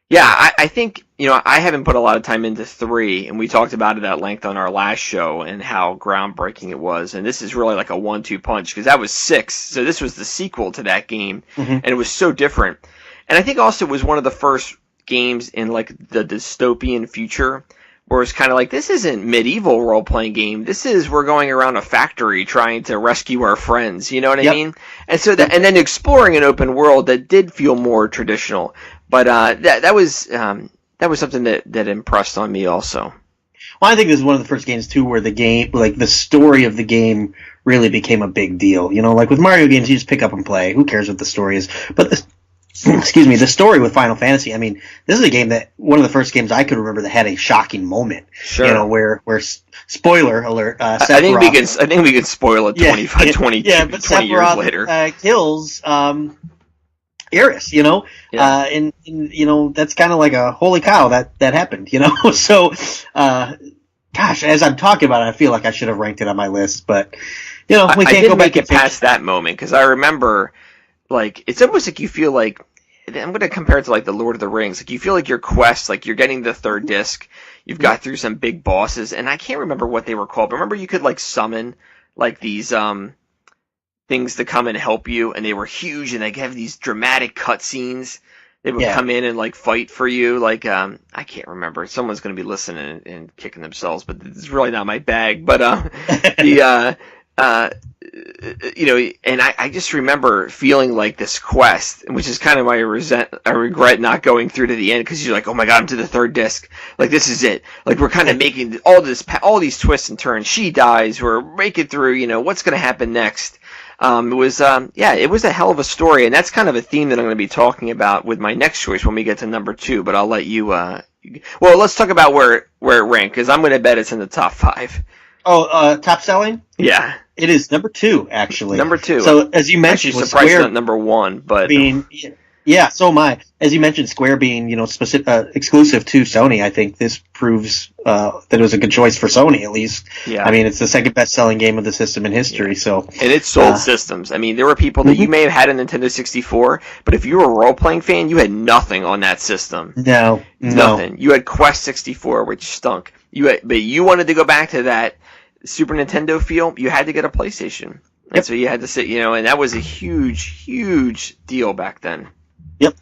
I think, I haven't put a lot of time into 3, and we talked about it at length on our last show and how groundbreaking it was. And this is really like a 1-2 punch, because that was 6. So this was the sequel to that game, and it was so different. And I think also it was one of the first games in like the dystopian future where it's kind of like, this isn't medieval role-playing game. This is, we're going around a factory trying to rescue our friends. You know what I mean? And so and then exploring an open world that did feel more traditional. But that was something that impressed on me also. Well, I think this is one of the first games too where the game, like the story of the game, really became a big deal. Like with Mario games, you just pick up and play. Who cares what the story is? But the story with Final Fantasy. I mean, this is a game that one of the first games I could remember that had a shocking moment. Sure. Where spoiler alert. Sephiroth, I think we can spoil it 20 years later. Kills. Eris, and that's kind of like a holy cow that happened, So, gosh, as I'm talking about it, I feel like I should have ranked it on my list, but we I can't go didn't back make it and past that moment because I remember, like, it's almost like you feel like I'm going to compare it to like the Lord of the Rings. Like you feel like your quest, like you're getting the third disc, you've got through some big bosses, and I can't remember what they were called. But remember, you could like summon like these things to come and help you, and they were huge, and they have these dramatic cutscenes. They would come in and like fight for you. Like I can't remember. Someone's going to be listening and kicking themselves, but it's really not my bag. But and I just remember feeling like this quest, which is kind of why I regret not going through to the end, because you're like, oh my god, I'm to the third disc. Like this is it. Like we're kind of making all these twists and turns. She dies. We're making through. What's going to happen next? It was a hell of a story, and that's kind of a theme that I'm going to be talking about with my next choice when we get to number 2. But I'll let you. Well, let's talk about where it ranked, because I'm going to bet it's in the top 5. Oh, top selling? Yeah, it is number 2 actually. Number 2. So as you mentioned, actually surprised at number 1, but yeah, so am I. As you mentioned, Square being exclusive to Sony, I think this proves that it was a good choice for Sony at least. Yeah. I mean, it's the second best-selling game of the system in history. So and it sold systems. I mean, there were people that you may have had a Nintendo 64, but if you were a role-playing fan, you had nothing on that system. No, nothing. You had Quest 64, which stunk. But you wanted to go back to that Super Nintendo feel. You had to get a PlayStation, and so you had to sit. And that was a huge deal back then. Yep.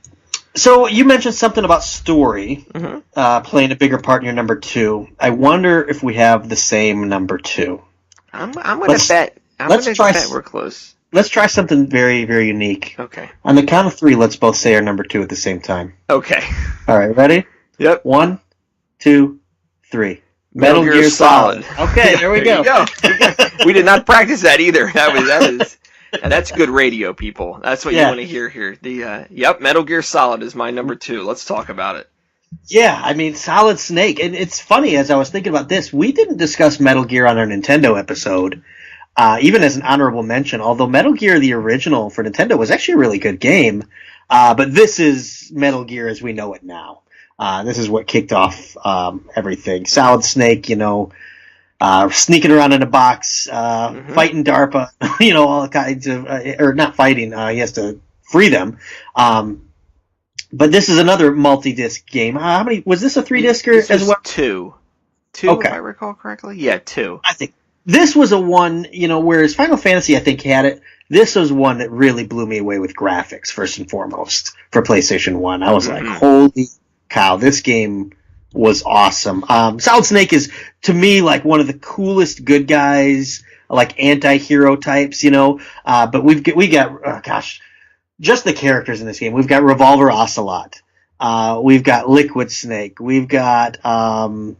So you mentioned something about story playing a bigger part in your number 2. I wonder if we have the same number 2. I'm going to bet. We're close. Let's try something very, very unique. Okay. On the count of 3, let's both say our number 2 at the same time. Okay. All right, ready? Yep. 1, 2, 3. Metal Gear Solid. Okay, there we go. We did not practice that either. And that's good radio, people. That's what you want to hear here. Metal Gear Solid is my number 2. Let's talk about it. Yeah, I mean, Solid Snake. And it's funny, as I was thinking about this, we didn't discuss Metal Gear on our Nintendo episode, even as an honorable mention, although Metal Gear, the original for Nintendo, was actually a really good game. But this is Metal Gear as we know it now. This is what kicked off everything. Solid Snake, sneaking around in a box, fighting DARPA, all kinds of, or not fighting, he has to free them. But this is another multi-disc game. How many, was this a 3-discer as well? 2. 2, okay. If I recall correctly? Yeah, 2. I think this was a one, whereas Final Fantasy, I think, had it. This was one that really blew me away with graphics, first and foremost, for PlayStation 1. I was like, holy cow, this game was awesome. Solid Snake is, to me, like one of the coolest good guys, like anti-hero types, but we got just the characters in this game. We've got Revolver Ocelot. We've got Liquid Snake. We've got, who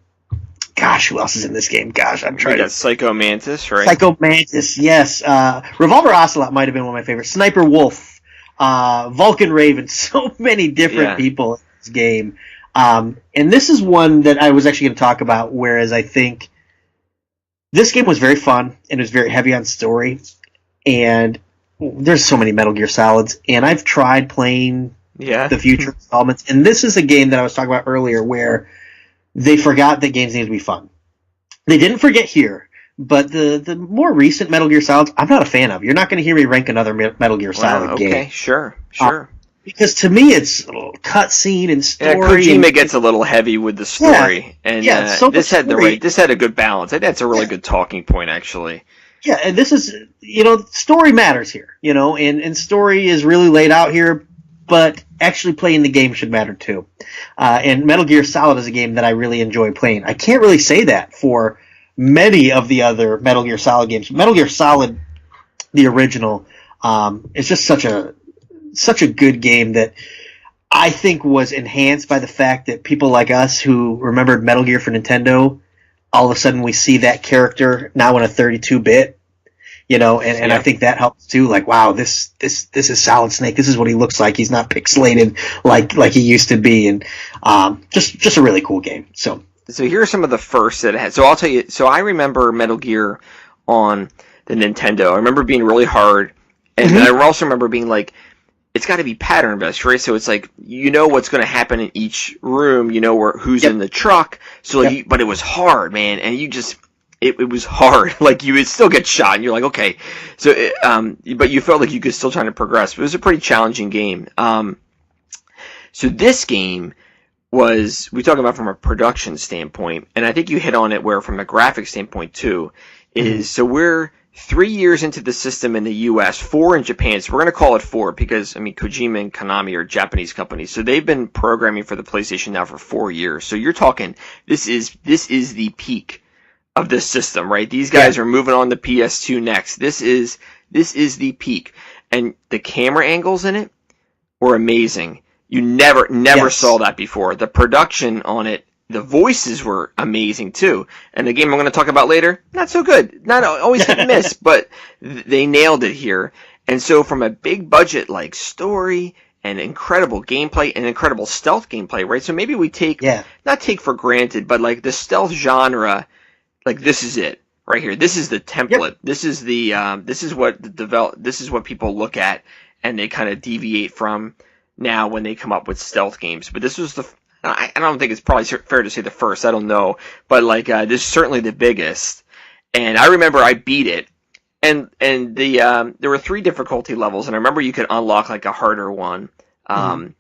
else is in this game? I'm trying. We got Psycho Mantis, right? Psycho Mantis, yes. Revolver Ocelot might have been one of my favorites. Sniper Wolf, Vulcan Raven, so many different people in this game. And this is one that I was actually going to talk about, whereas I think this game was very fun and it was very heavy on story. And there's so many Metal Gear Solids, and I've tried playing the future installments, and this is a game that I was talking about earlier where they forgot that games need to be fun. They didn't forget here, but the more recent Metal Gear Solids, I'm not a fan of. You're not going to hear me rank another Metal Gear Solid game. Okay, sure. Because to me, it's a little cutscene and story. Yeah, Kojima gets a little heavy with the story, and this had a good balance. I think that's a really good talking point, actually. Yeah, and this is, story matters here, and story is really laid out here, but actually playing the game should matter too. And Metal Gear Solid is a game that I really enjoy playing. I can't really say that for many of the other Metal Gear Solid games. Metal Gear Solid, the original, is just such a good game that I think was enhanced by the fact that people like us who remembered Metal Gear for Nintendo, all of a sudden we see that character now in a 32-bit, and I think that helps too. Like, wow, this is Solid Snake. This is what he looks like. He's not pixelated like he used to be, and just a really cool game. So here are some of the firsts that it had. So I'll tell you. So I remember Metal Gear on the Nintendo. I remember being really hard, and I also remember being like, it's got to be pattern based, right? So it's like you know what's going to happen in each room, you know who's in the truck. So, like, but it was hard, man, and you just it was hard. Like you would still get shot, and you're like, okay, so but you felt like you could still try to progress. But it was a pretty challenging game. So this game was we talk about from a production standpoint, and I think you hit on it where from a graphic standpoint too. Is so we're 3 years into the system in the U.S., 4 in Japan. So we're going to call it 4 because, I mean, Kojima and Konami are Japanese companies. So they've been programming for the PlayStation now for 4 years. So you're talking, this is the peak of this system, right? These guys are moving on to PS2 next. This is the peak. And the camera angles in it were amazing. You never saw that before. The production on it, the voices were amazing too. And the game I'm going to talk about later, not so good. Not always hit and miss, but they nailed it here. And so from a big budget like story and incredible gameplay and incredible stealth gameplay, right? So maybe we not take for granted, but like the stealth genre, like this is it right here. This is the template. Yep. This is the this is what people look at and they kind of deviate from now when they come up with stealth games. But this was I don't think it's probably fair to say the first. I don't know, but like this is certainly the biggest. And I remember I beat it, and there were 3 difficulty levels, and I remember you could unlock like a harder one. I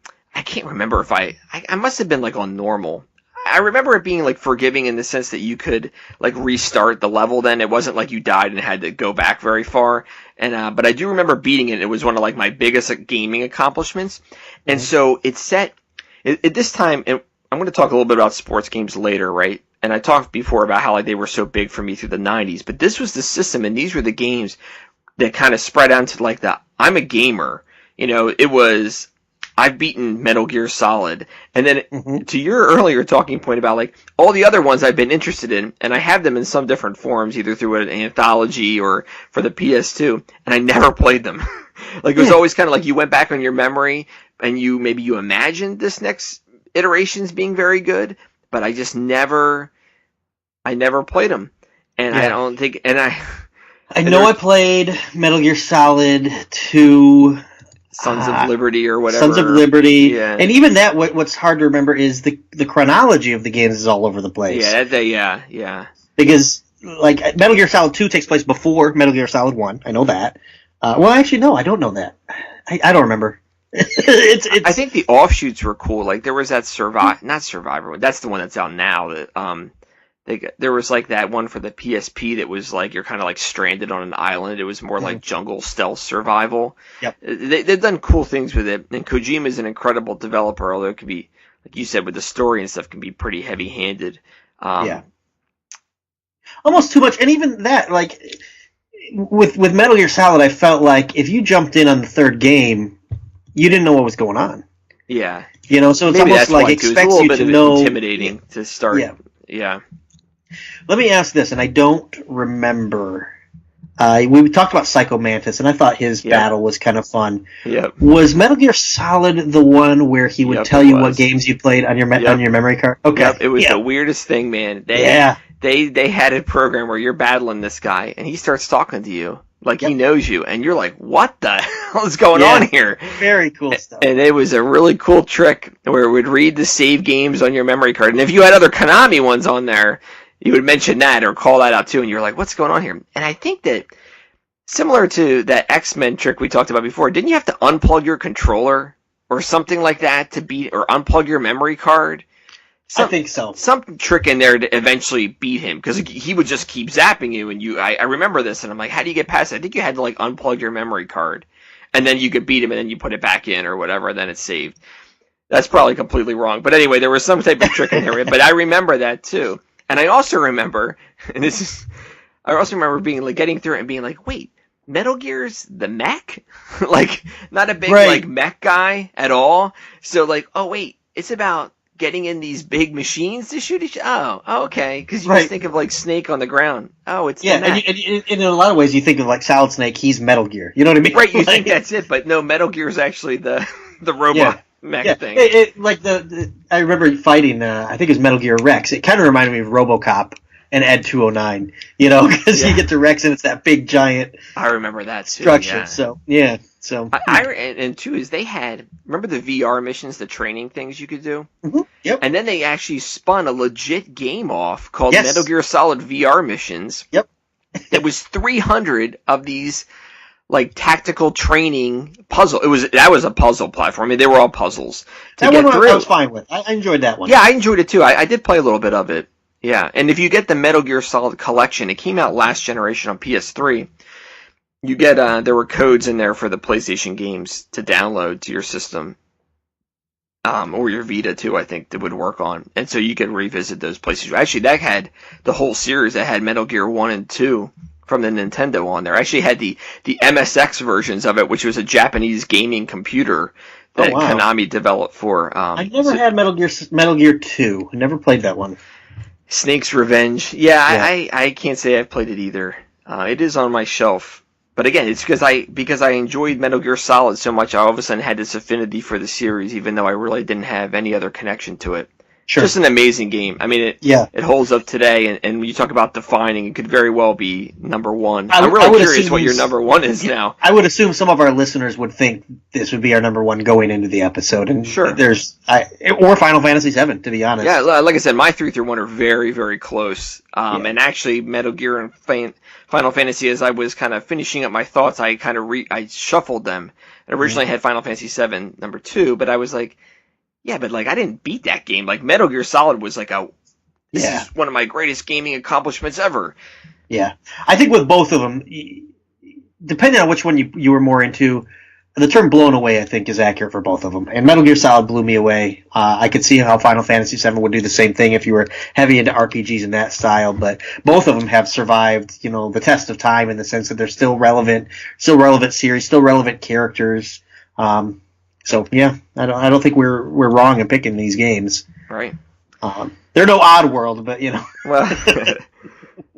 can't remember if I must have been like on normal. I remember it being like forgiving in the sense that you could like restart the level. Then it wasn't like you died and had to go back very far. And but I do remember beating it. It was one of like my biggest gaming accomplishments. And so it set. At this time, I'm going to talk a little bit about sports games later, right? And I talked before about how like they were so big for me through the 90s. But this was the system, and these were the games that kind of spread out to like I'm a gamer. You know, it was I've beaten Metal Gear Solid. And then to your earlier talking point about like all the other ones I've been interested in, and I have them in some different forms, either through an anthology or for the PS2, and I never played them. Like it was always kind of like you went back on your memory and you imagined this next iterations being very good, but I just never played them. And I don't think, and I know I played Metal Gear Solid 2, Sons of Liberty or whatever. Sons of Liberty. Yeah. And even that, what's hard to remember is the chronology of the games is all over the place. Yeah. Because, like, Metal Gear Solid 2 takes place before Metal Gear Solid 1. I know that. Well, actually, no, I don't know that. I don't remember. I think the offshoots were cool. Like, there was that not Survivor, that's the one that's out now. That there was like that one for the PSP that was like you're kind of like stranded on an island. It was more like jungle stealth survival. Yep. They've done cool things with it. And Kojima is an incredible developer, although it could be, like you said, with the story and stuff, can be pretty heavy-handed. Almost too much. And even that, like, with Metal Gear Solid, I felt like if you jumped in on the third game, you didn't know what was going on. Yeah. You know, so it's maybe almost like expects you to know. Intimidating to start. Yeah. Let me ask this, and I don't remember. We talked about Psycho Mantis, and I thought his battle was kind of fun. Yep. Was Metal Gear Solid the one where he would tell you what games you played on your memory card? Okay. Yep. It was the weirdest thing, man. They had a program where you're battling this guy, and he starts talking to you like he knows you, and you're like, "What the hell is going on here?" Very cool stuff. And it was a really cool trick where it would read the save games on your memory card, and if you had other Konami ones on there, you would mention that or call that out too, and you're like, "What's going on here?" And I think that similar to that X-Men trick we talked about before, didn't you have to unplug your controller or something like that to beat, or unplug your memory card? I think so. Some trick in there to eventually beat him, because he would just keep zapping you, and I remember this, and I'm like, how do you get past it? I think you had to like unplug your memory card, and then you could beat him, and then you put it back in or whatever, and then it's saved. That's probably completely wrong, but anyway, there was some type of trick in there, but I remember that too. And I also remember, being like getting through it and being like, wait, Metal Gear's the mech? Like, not a big like mech guy at all. So like, oh wait, it's about getting in these big machines to shoot each. Oh, okay. Because you just think of like Snake on the ground. Oh, it's the mech. And in a lot of ways, you think of like Solid Snake. He's Metal Gear. You know what I mean? Right. You think that's it, but no, Metal Gear is actually the robot mech thing. I remember fighting. I think it was Metal Gear Rex. It kind of reminded me of RoboCop and Ed 209. You know, because you get to Rex and it's that big giant. I remember that too. Structure. Yeah. So yeah. So and two is they had, remember the VR missions, the training things you could do? Yep. And then they actually spun a legit game off called Yes. Metal Gear Solid VR missions. Yep. It was 300 of these like tactical training puzzle. That was a puzzle platform. I mean, they were all puzzles to That get one through. I was fine with. I enjoyed that one. Yeah, I enjoyed it too. I did play a little bit of it. Yeah, and if you get the Metal Gear Solid collection, it came out last generation on PS3. You get there were codes in there for the PlayStation games to download to your system, or your Vita too. I think that would work on, and so you could revisit those places. Actually, that had the whole series that had Metal Gear 1 and 2 from the Nintendo on there. I actually had the MSX versions of it, which was a Japanese gaming computer that Konami developed for. I never had Metal Gear 2. I never played that one. Snake's Revenge. Yeah. I can't say I've played it either. It is on my shelf. But again, it's because I enjoyed Metal Gear Solid so much, I all of a sudden had this affinity for the series, even though I really didn't have any other connection to it. Sure. Just an amazing game. I mean, it holds up today, and when you talk about defining, it could very well be number one. I'm really curious what your number one is now. I would assume some of our listeners would think this would be our number one going into the episode, and sure, or Final Fantasy VII, to be honest. Yeah, like I said, my 3 through 1 are very, very close. And actually, Metal Gear and Final Fantasy, as I was kind of finishing up my thoughts, I kind of I shuffled them. And originally had Final Fantasy VII number 2, but I was like, yeah, but like I didn't beat that game. Like Metal Gear Solid was like this is one of my greatest gaming accomplishments ever. Yeah, I think with both of them, depending on which one you were more into, the term "blown away" I think is accurate for both of them. And Metal Gear Solid blew me away. I could see how Final Fantasy VII would do the same thing if you were heavy into RPGs in that style. But both of them have survived, the test of time in the sense that they're still relevant series, still relevant characters. So yeah, I don't think we're wrong in picking these games. Right. They're no Oddworld, but Well,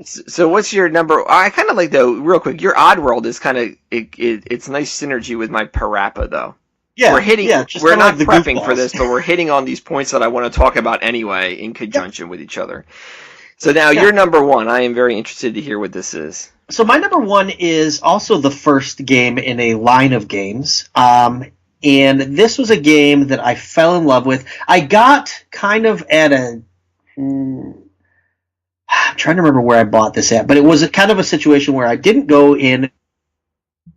so what's your number? I kind of like though, real quick. Your Oddworld is kind of it's nice synergy with my Parappa though. Yeah, we're hitting. Just we're not like the prepping goofballs for this, but we're hitting on these points that I want to talk about anyway in conjunction with each other. So now your number one. I am very interested to hear what this is. So my number one is also the first game in a line of games. And this was a game that I fell in love with. I got kind of at I'm trying to remember where I bought this at, but it was kind of a situation where I didn't go in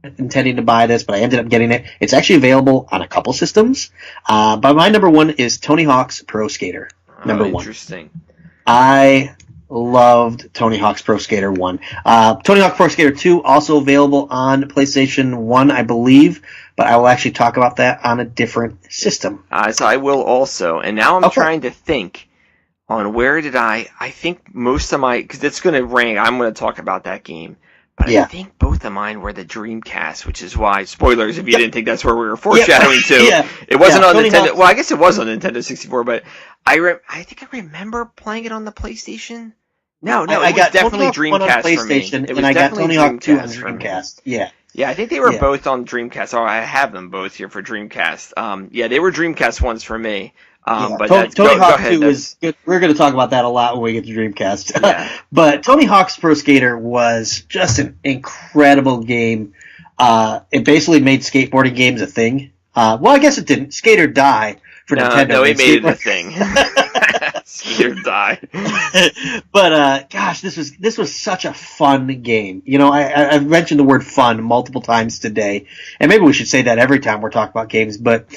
intending to buy this, but I ended up getting it. It's actually available on a couple systems. But my number one is Tony Hawk's Pro Skater. Number one. Interesting. I loved Tony Hawk's Pro Skater 1. Tony Hawk Pro Skater 2 also available on PlayStation 1, I believe, but I will actually talk about that on a different system. So I will also. And now I'm trying to think on where did I think most of my, because it's going to ring, I'm going to talk about that game. But I think both of mine were the Dreamcast, which is why, spoilers if you didn't think that's where we were foreshadowing to. It wasn't on Nintendo. Well, I guess it was on Nintendo 64, but I think I remember playing it on the PlayStation. No, I got definitely Tony Hawk 1 on Dreamcast PlayStation, for me. and I got Tony Hawk 2 on Dreamcast. Yeah. Yeah, I think they were both on Dreamcast. Oh, I have them both here for Dreamcast. Yeah, they were Dreamcast ones for me. But Tony Hawk 2 was good. We're going to talk about that a lot when we get to Dreamcast. Yeah. But Tony Hawk's Pro Skater was just an incredible game. It basically made skateboarding games a thing. Well, I guess it didn't. Skate or Die for Nintendo. No, it made it a thing. Skate or Die. But gosh, this was such a fun game. I've mentioned the word fun multiple times today, and maybe we should say that every time we're talking about games, but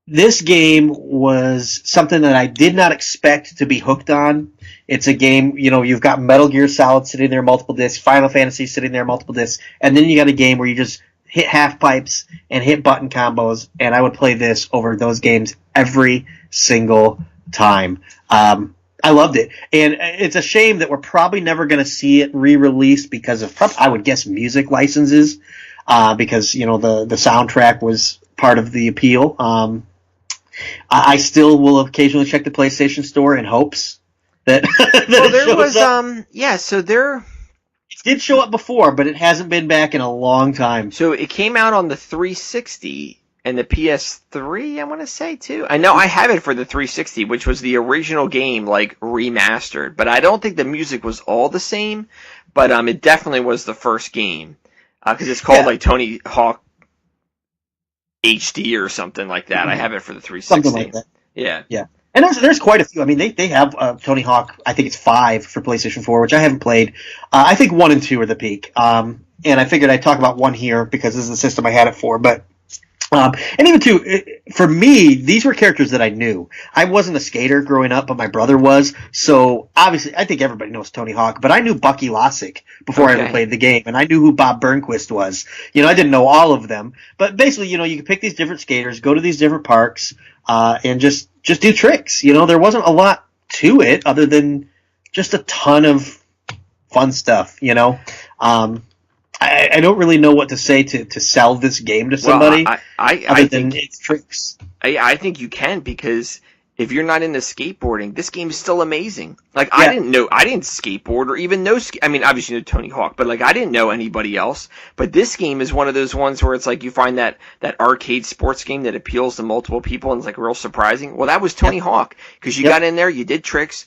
this game was something that I did not expect to be hooked on. It's a game, you've got Metal Gear Solid sitting there multiple discs, Final Fantasy sitting there multiple discs, and then you got a game where you just hit half pipes and hit button combos, and I would play this over those games every single time. I loved it. And it's a shame that we're probably never going to see it re-released because of, I would guess, music licenses, because, the soundtrack was part of the appeal. I still will occasionally check the PlayStation Store in hopes that, there was up. So there it did show up before, but it hasn't been back in a long time. So it came out on the 360 and the PS3, I want to say too. I know I have it for the 360, which was the original game like remastered, but I don't think the music was all the same, but it definitely was the first game because it's called like Tony Hawk HD or something like that. I have it for the 360. Something like that. Yeah. Yeah. And there's quite a few. I mean, they have Tony Hawk. I think it's 5 for PlayStation 4, which I haven't played. I think 1 and 2 are the peak. And I figured I'd talk about 1 here because this is the system I had it for. But and even 2, for me, these were characters that I knew. I wasn't a skater growing up, but my brother was. So obviously, I think everybody knows Tony Hawk. But I knew Bucky Lossick before I ever played the game, and I knew who Bob Burnquist was. I didn't know all of them, but basically, you can pick these different skaters, go to these different parks, and just do tricks. There wasn't a lot to it other than just a ton of fun stuff. I don't really know what to say to sell this game to somebody. Well, I think it's tricks. I think you can, because if you're not into skateboarding, this game is still amazing. Like, I didn't skateboard or even know. I mean, obviously you know Tony Hawk, but like I didn't know anybody else. But this game is one of those ones where it's like you find that arcade sports game that appeals to multiple people and it's like real surprising. Well, that was Tony Hawk, because you got in there, you did tricks.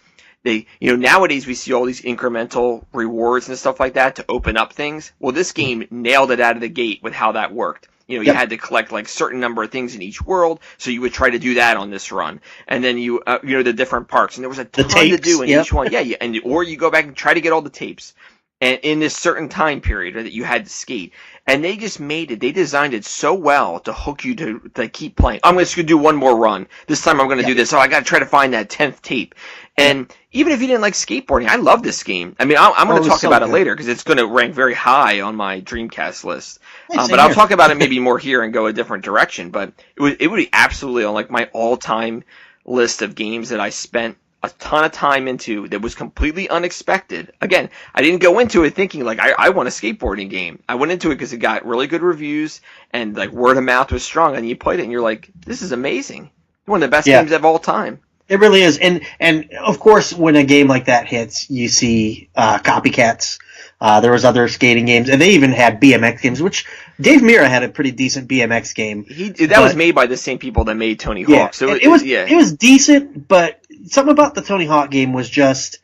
Nowadays we see all these incremental rewards and stuff like that to open up things. Well, this game nailed it out of the gate with how that worked. You had to collect like certain number of things in each world, so you would try to do that on this run. And then the different parks, and there was a ton to do in each one. Yeah, or you go back and try to get all the tapes. And in this certain time period that you had to skate. And they just they designed it so well to hook you to keep playing. I'm just going to do one more run. This time I'm going to do this. So I got to try to find that 10th tape. And even if you didn't like skateboarding, I love this game. I mean, I'm going to talk about it later because it's going to rank very high on my Dreamcast list. But I'll talk about it maybe more here and go a different direction. But it would be absolutely on like my all-time list of games that I spent a ton of time into that was completely unexpected. Again, I didn't go into it thinking like I want a skateboarding game. I went into it because it got really good reviews and like word of mouth was strong, and you played it and you're like, this is amazing. One of the best games of all time. It really is. And of course, when a game like that hits, you see copycats. There was other skating games, and they even had BMX games, which Dave Mirra had a pretty decent BMX game. That was made by the same people that made Tony Hawk. Yeah, so it was decent, but something about the Tony Hawk game was just,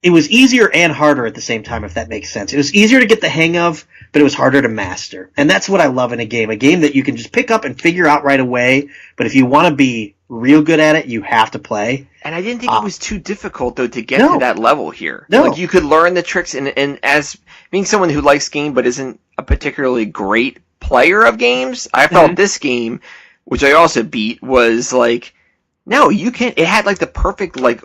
it was easier and harder at the same time, if that makes sense. It was easier to get the hang of, but it was harder to master. And that's what I love in a game that you can just pick up and figure out right away, but if you want to be real good at it, you have to play. And I didn't think it was too difficult, though, to get to that level here. No. Like, you could learn the tricks, and as being someone who likes game but isn't a particularly great player of games, I felt this game, which I also beat, was like, no, you can't. It had like the perfect like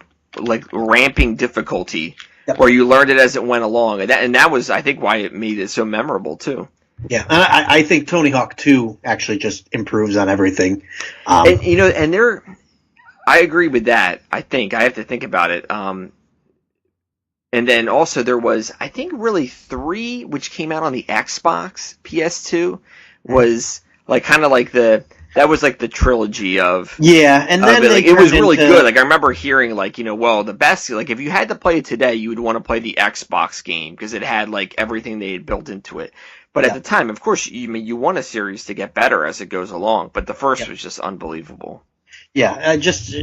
ramping difficulty where you learned it as it went along, and that was, I think, why it made it so memorable too. Yeah, and I think Tony Hawk 2 actually just improves on everything. I agree with that. I think I have to think about it. And then also there was, I think, really 3, which came out on the Xbox PS2, was like kind of like that was like the trilogy of and then it was really good. Like I remember hearing the best, like if you had to play it today, you would want to play the Xbox game because it had like everything they had built into it. But at the time, of course, you want a series to get better as it goes along. But the first was just unbelievable. Yeah, just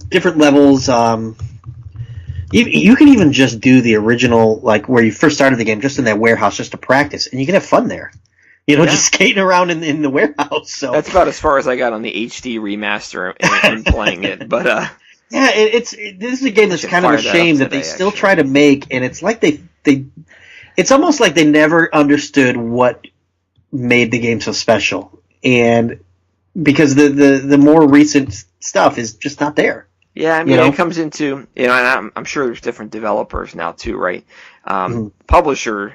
different levels. You can even just do the original, like where you first started the game, just in that warehouse, just to practice, and you can have fun there. Just skating around in the warehouse. So that's about as far as I got on the HD remaster and playing it. But this is a game that's kind of a shame that they still try to make, and it's like it's almost like they never understood what made the game so special, and because the more recent stuff is just not there. Yeah, I mean, it comes into, and I'm sure there's different developers now too, right? Publisher,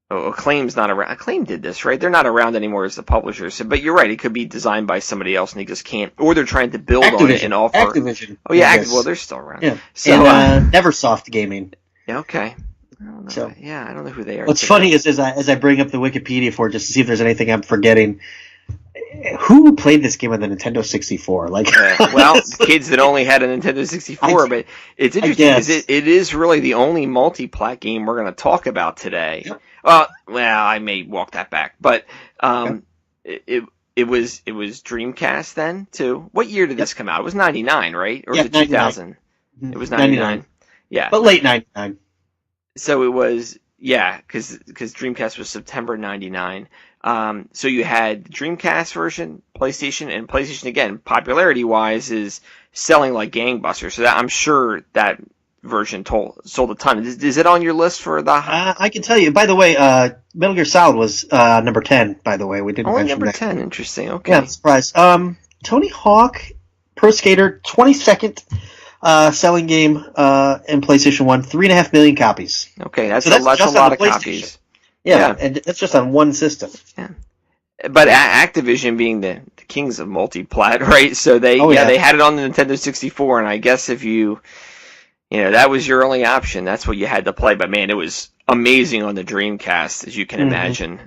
Acclaim's not around. Acclaim did this, right? They're not around anymore as the publisher. So, but you're right, it could be designed by somebody else and they just can't, or they're trying to build on it and offer. Activision. Oh yeah, well, they're still around. Yeah. So, and Neversoft Gaming. Yeah, okay. I don't know. So, I don't know who they are. What's funny is as I bring up the Wikipedia for it, just to see if there's anything I'm forgetting, who played this game on the Nintendo 64? Well, kids that only had a Nintendo 64, but it's interesting because it is really the only multi-plat game we're going to talk about today. Yep. Well, I may walk that back, but it was Dreamcast then too. What year did this come out? It was 99, right? Or was it 2000? It was 99. Yeah, but late 99. So it was, because Dreamcast was September 99. So you had the Dreamcast version, PlayStation, and PlayStation, again, popularity-wise, is selling like gangbusters. So I'm sure that version sold a ton. Is it on your list for the... I can tell you. By the way, Metal Gear Solid was number 10, by the way. We didn't mention number that. 10. Interesting. Okay. Yeah, I'm surprised. Tony Hawk, Pro Skater, 22nd selling game in PlayStation 1, 3.5 million copies. Okay, that's just a lot of PlayStation. copies. Yeah, and that's just on one system. Yeah. But Activision being the kings of multi-plat, right? So they had it on the Nintendo 64, and I guess if that was your only option, that's what you had to play. But man, it was amazing on the Dreamcast, as you can imagine,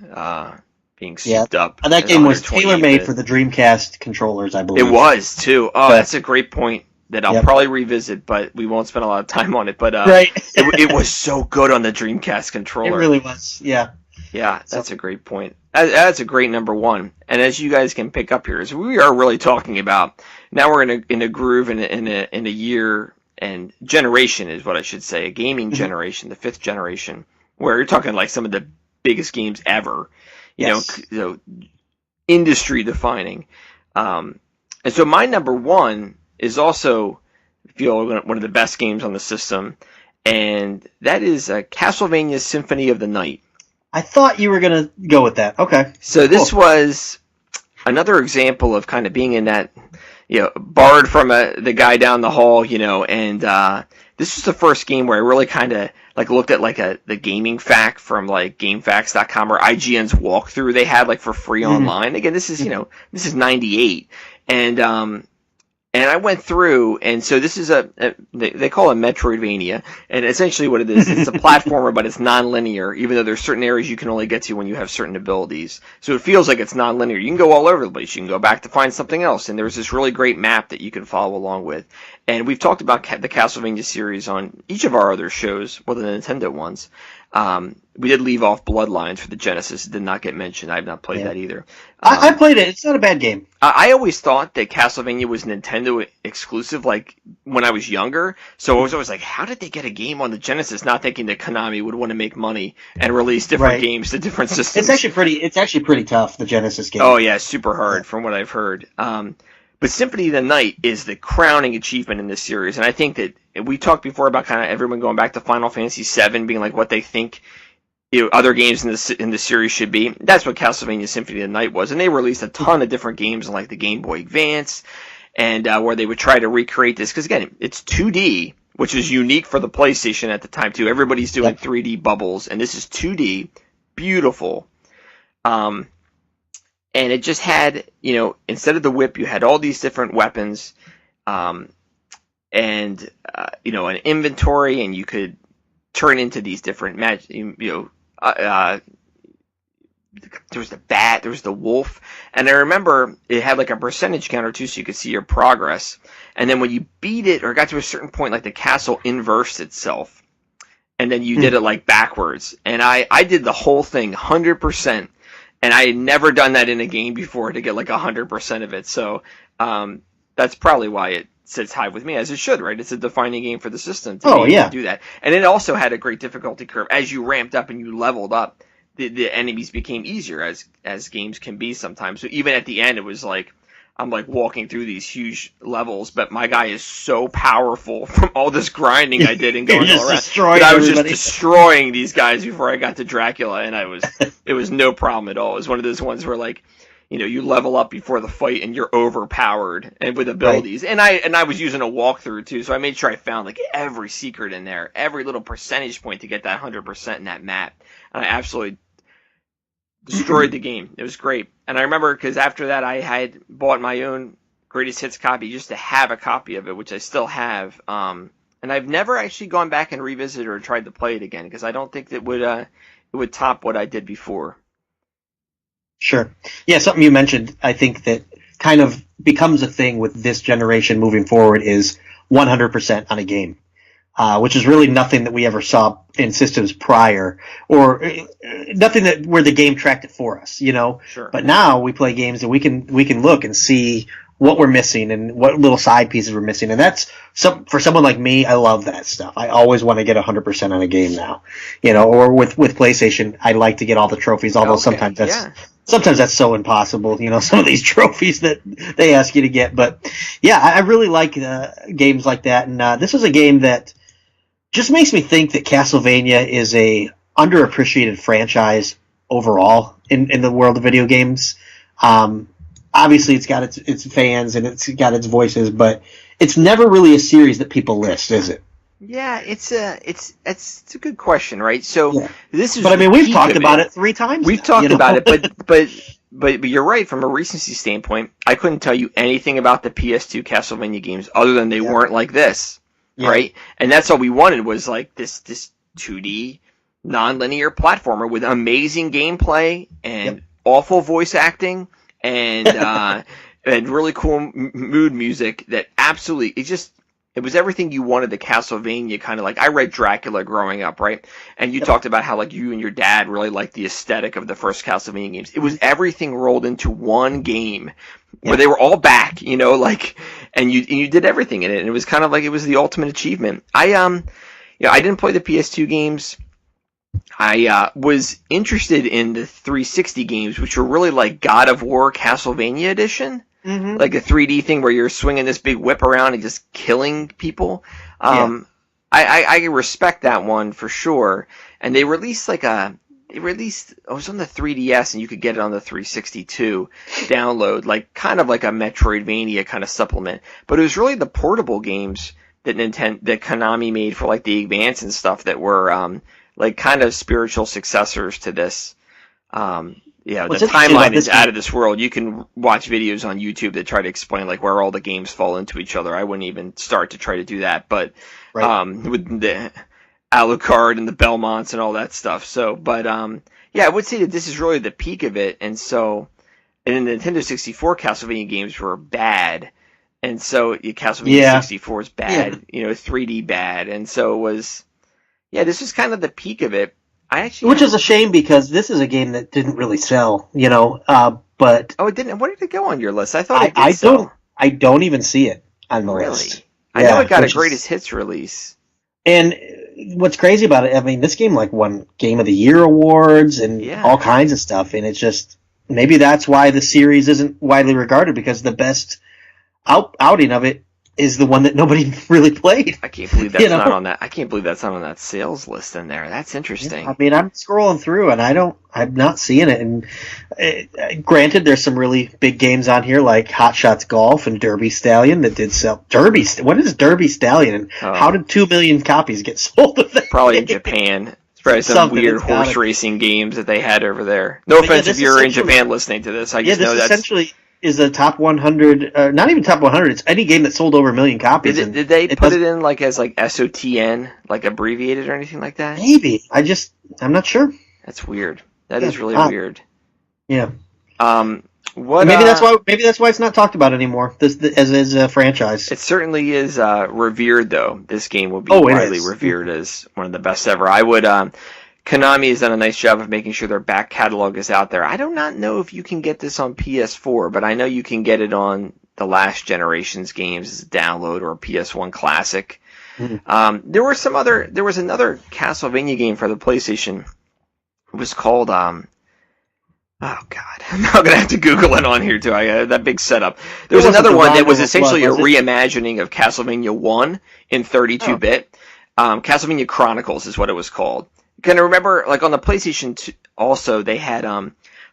being souped up. And that game was tailor-made for the Dreamcast controllers, I believe. It was, too. Oh, that's a great point that I'll probably revisit, but we won't spend a lot of time on it. But it was so good on the Dreamcast controller. It really was, yeah. Yeah, that's a great point. That's a great number one. And as you guys can pick up here, as we are really talking about, now we're in a groove in a year and generation is what I should say, a gaming generation, the 5th generation, where you're talking like some of the biggest games ever, you know, industry defining. And so my number one is also, I feel, one of the best games on the system, and that is Castlevania Symphony of the Night. I thought you were going to go with that. Okay. So this was another example of kind of being in that, borrowed from the guy down the hall, and this was the first game where I really kind of looked at the gaming fact from GameFAQs.com or IGN's walkthrough they had for free online. Again, this is 98, and I went through, and so this is they call it Metroidvania, and essentially what it is, it's a platformer, but it's non-linear, even though there's certain areas you can only get to when you have certain abilities. So it feels like it's non-linear. You can go all over the place. You can go back to find something else, and there's this really great map that you can follow along with. And we've talked about the Castlevania series on each of our other shows, well, the Nintendo ones. We did leave off Bloodlines for the Genesis. It did not get mentioned. I have not played that either. I played it. It's not a bad game. I always thought that Castlevania was Nintendo exclusive, when I was younger. So I was always like, how did they get a game on the Genesis? Not thinking that Konami would want to make money and release different games to different systems. It's actually pretty tough, the Genesis game. Oh yeah, super hard from what I've heard. But Symphony of the Night is the crowning achievement in this series, and I think that we talked before about kind of everyone going back to Final Fantasy VII being what they think other games in the series should be. That's what Castlevania Symphony of the Night was, and they released a ton of different games on the Game Boy Advance, and where they would try to recreate this, because again, it's 2D, which is unique for the PlayStation at the time too. Everybody's doing 3D bubbles, and this is 2D, beautiful. And it just had, instead of the whip, you had all these different weapons, and an inventory, and you could turn into these different there was the bat, there was the wolf, and I remember it had a percentage counter too, so you could see your progress. And then when you beat it or got to a certain point, the castle inversed itself, and then you did it backwards. And I did the whole thing 100%. And I had never done that in a game before to get 100% of it. So that's probably why it sits high with me, as it should, right? It's a defining game for the system to do that. And it also had a great difficulty curve. As you ramped up and you leveled up, the enemies became easier, as games can be sometimes. So even at the end, it was I'm walking through these huge levels, but my guy is so powerful from all this grinding I did and going all around that I was just destroying these guys before I got to Dracula, and it was no problem at all. It was one of those ones where you level up before the fight and you're overpowered and with abilities. Right. And I was using a walkthrough too, so I made sure I found every secret in there, every little percentage point to get that 100% in that map. And I absolutely destroyed the game. It was great. And I remember because after that I had bought my own Greatest Hits copy just to have a copy of it, which I still have. And I've never actually gone back and revisited or tried to play it again, because I don't think it would top what I did before. Sure. Yeah, something you mentioned, I think that kind of becomes a thing with this generation moving forward is 100% on a game, which is really nothing that we ever saw in systems prior, or nothing where the game tracked it for us, Sure. But now we play games and we can look and see what we're missing and what little side pieces we're missing. And that's for someone like me, I love that stuff. I always want to get 100% on a game now, or with PlayStation, I like to get all the trophies, although sometimes that's sometimes that's so impossible, some of these trophies that they ask you to get. But yeah, I really like games like that. And this is a game that just makes me think that Castlevania is a underappreciated franchise overall in the world of video games. Obviously, it's got its fans and it's got its voices, but it's never really a series that people list, is it? Yeah, it's a good question, right? So this is. But I mean, we've talked about it 3 times. We've talked about it, but you're right. From a recency standpoint, I couldn't tell you anything about the PS2 Castlevania games other than they weren't like this, right? And that's all we wanted was like this 2D non-linear platformer with amazing gameplay and awful voice acting and and really cool mood music that absolutely it was everything you wanted the Castlevania kind of like. I read Dracula growing up, right? And you talked about how like you and your dad really liked the aesthetic of the first Castlevania games. It was everything rolled into one game where they were all back, and you did everything in it. And it was kind of like it was the ultimate achievement. I didn't play the PS2 games. I was interested in the 360 games, which were really like God of War Castlevania Edition. Mm-hmm. Like a 3D thing where you're swinging this big whip around and just killing people. I respect that one for sure. And they released it was on the 3DS and you could get it on the 360 too, download, like kind of like a Metroidvania kind of supplement. But it was really the portable games that Konami made for like the Advance and stuff that were like kind of spiritual successors to this. The timeline is out of this world. You can watch videos on YouTube that try to explain like where all the games fall into each other. I wouldn't even start to try to do that, but with the Alucard and the Belmonts and all that stuff. So, but I would say that this is really the peak of it. And so, and the Nintendo 64 Castlevania games were bad, and so Castlevania 64 is bad. 3D bad, and so it was. Yeah, this was kind of the peak of it. Which is a shame because this is a game that didn't really sell, but... Oh, it didn't? Where did it go on your list? I thought it did sell. I don't even see it on the list. I know it got a greatest hits release. And what's crazy about it, I mean, this game won Game of the Year awards and all kinds of stuff, and it's just... Maybe that's why the series isn't widely regarded, because the best outing of it is the one that nobody really played. I can't believe that's not on that. I can't believe that's not on that sales list in there. That's interesting. I mean, I'm scrolling through and I'm not seeing it. And granted, there's some really big games on here like Hot Shots Golf and Derby Stallion that did sell. What is Derby Stallion? And how did 2 million copies get sold of that? Probably in Japan. It's probably some weird horse racing games that they had over there. No offense if you're in Japan listening to this. I just know that's essentially is a top 100, not even top 100, it's any game that sold over 1 million copies. Did they put it in like as like SOTN, like abbreviated or anything like that? Maybe. I'm not sure. That's weird. That is really weird. Yeah. Maybe that's why it's not talked about anymore. This as a franchise. It certainly is revered though. This game will be widely revered as one of the best ever. I would Konami has done a nice job of making sure their back catalog is out there. I do not know if you can get this on PS4, but I know you can get it on the last generation's games as a download or a PS1 classic. Mm-hmm. There was another Castlevania game for the PlayStation. It was called oh god, I'm now gonna have to Google it on here too. I got that big setup. There was another one that was essentially a reimagining of Castlevania 1 in 32-bit. Castlevania Chronicles is what it was called. Can I remember, like on the PlayStation 2, also they had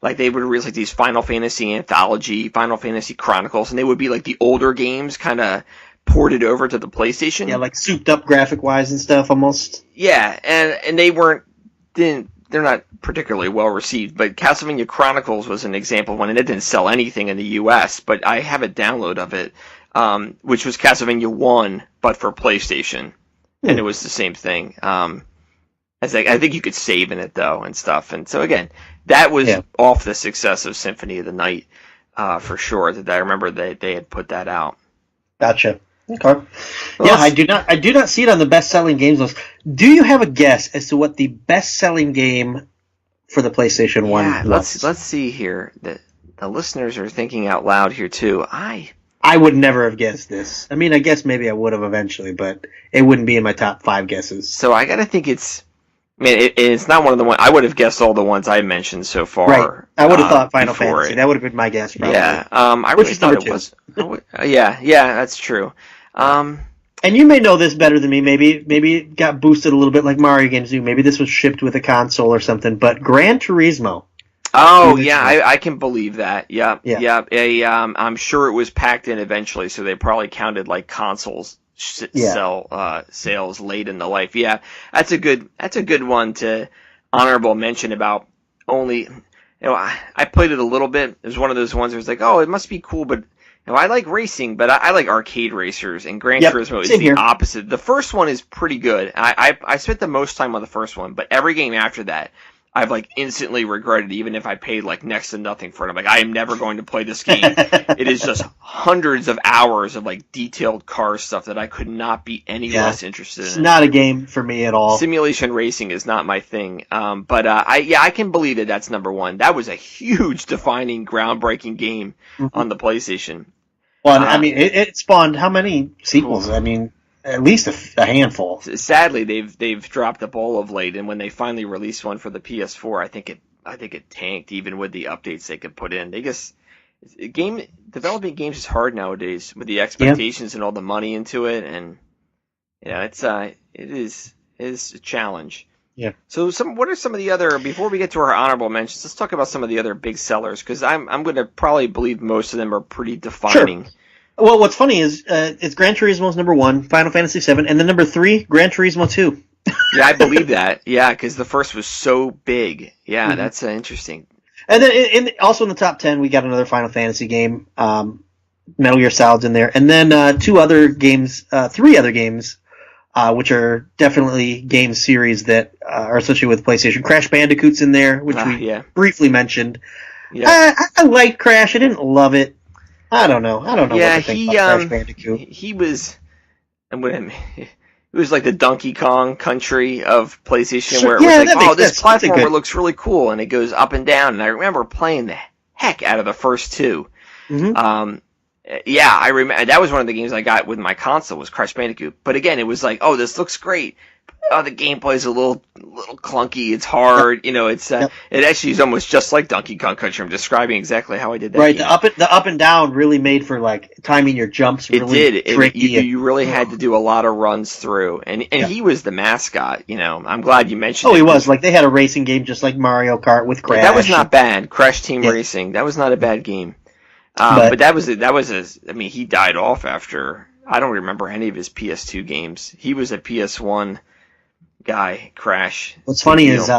like they would release like these Final Fantasy Anthology, Final Fantasy Chronicles, and they would be like the older games kind of ported over to the PlayStation. Yeah, like souped up graphic wise and stuff almost. Yeah, and they're not particularly well received, but Castlevania Chronicles was an example of one, and it didn't sell anything in the US, but I have a download of it, which was Castlevania 1, but for PlayStation, and it was the same thing. I think you could save in it though and stuff, and so again, that was off the success of Symphony of the Night, for sure. That I remember they had put that out. Gotcha. Okay. Well, I do not see it on the best-selling games list. Do you have a guess as to what the best-selling game for the PlayStation 1 was? Let's see here. The listeners are thinking out loud here too. I would never have guessed this. I mean, I guess maybe I would have eventually, but it wouldn't be in my top 5 guesses. So I gotta think it's I mean, it's not one of the ones I would have guessed all the ones I mentioned so far. Right. I would have thought Final before Fantasy. it. That would have been my guess, probably. Yeah. I Which really is thought number it two. was. Yeah, that's true. And you may know this better than me. Maybe it got boosted a little bit like Mario games do. Maybe this was shipped with a console or something. But Gran Turismo. Oh, yeah, I can believe that. Yeah. Yeah. I'm sure it was packed in eventually, so they probably counted like consoles sales late in the life. Yeah, that's a good one to honorable mention about. Only, I played it a little bit. It was one of those ones where it's like, oh, it must be cool, but I like racing, but I like arcade racers, and Gran Turismo is the opposite. The first one is pretty good. I spent the most time on the first one, but every game after that, I've like instantly regretted, even if I paid like next to nothing for it. I'm like, I am never going to play this game. It is just hundreds of hours of like detailed car stuff that I could not be any less interested in. It's not a game for me at all. Simulation racing is not my thing. But I can believe that that's number one. That was a huge, defining, groundbreaking game on the PlayStation. Well, I mean, it spawned how many sequels? I mean, at least a handful. Sadly, they've dropped the ball of late, and when they finally released one for the PS4, I think it tanked, even with the updates they could put in. Developing games is hard nowadays with the expectations and all the money into it, and it is a challenge. Yeah. So what are some of the other, before we get to our honorable mentions, let's talk about some of the other big sellers, because I'm going to probably believe most of them are pretty defining. Sure. Well, what's funny is it's Gran Turismo's number 1, Final Fantasy VII, and then number 3, Gran Turismo 2. Yeah, I believe that. Yeah, because the first was so big. Yeah, that's interesting. And then also in the top 10, we got another Final Fantasy game, Metal Gear Solid's in there, and then 3 other games, which are definitely game series that are associated with PlayStation. Crash Bandicoot's in there, which we briefly mentioned. Yeah. I liked Crash. I didn't love it. I don't know what to think about Crash Bandicoot. He was, it was like the Donkey Kong country of PlayStation, where it was like, this platformer looks really cool, and it goes up and down. And I remember playing the heck out of the first 2. Mm-hmm. I remember that was one of the games I got with my console, was Crash Bandicoot. But again, it was like, oh, this looks great. Oh, the gameplay's a little clunky. It's hard. It actually is almost just like Donkey Kong Country. I'm describing exactly how I did that. Right, game. the up and down really made for like timing your jumps. Really it did. Tricky. You really had to do a lot of runs through, and he was the mascot. I'm glad you mentioned. Oh, he was. Like they had a racing game just like Mario Kart with Crash. That was not bad. Crash Team Racing. That was not a bad game. But that was he died off after. I don't remember any of his PS2 games. He was a PS1 guy. Crash. What's funny is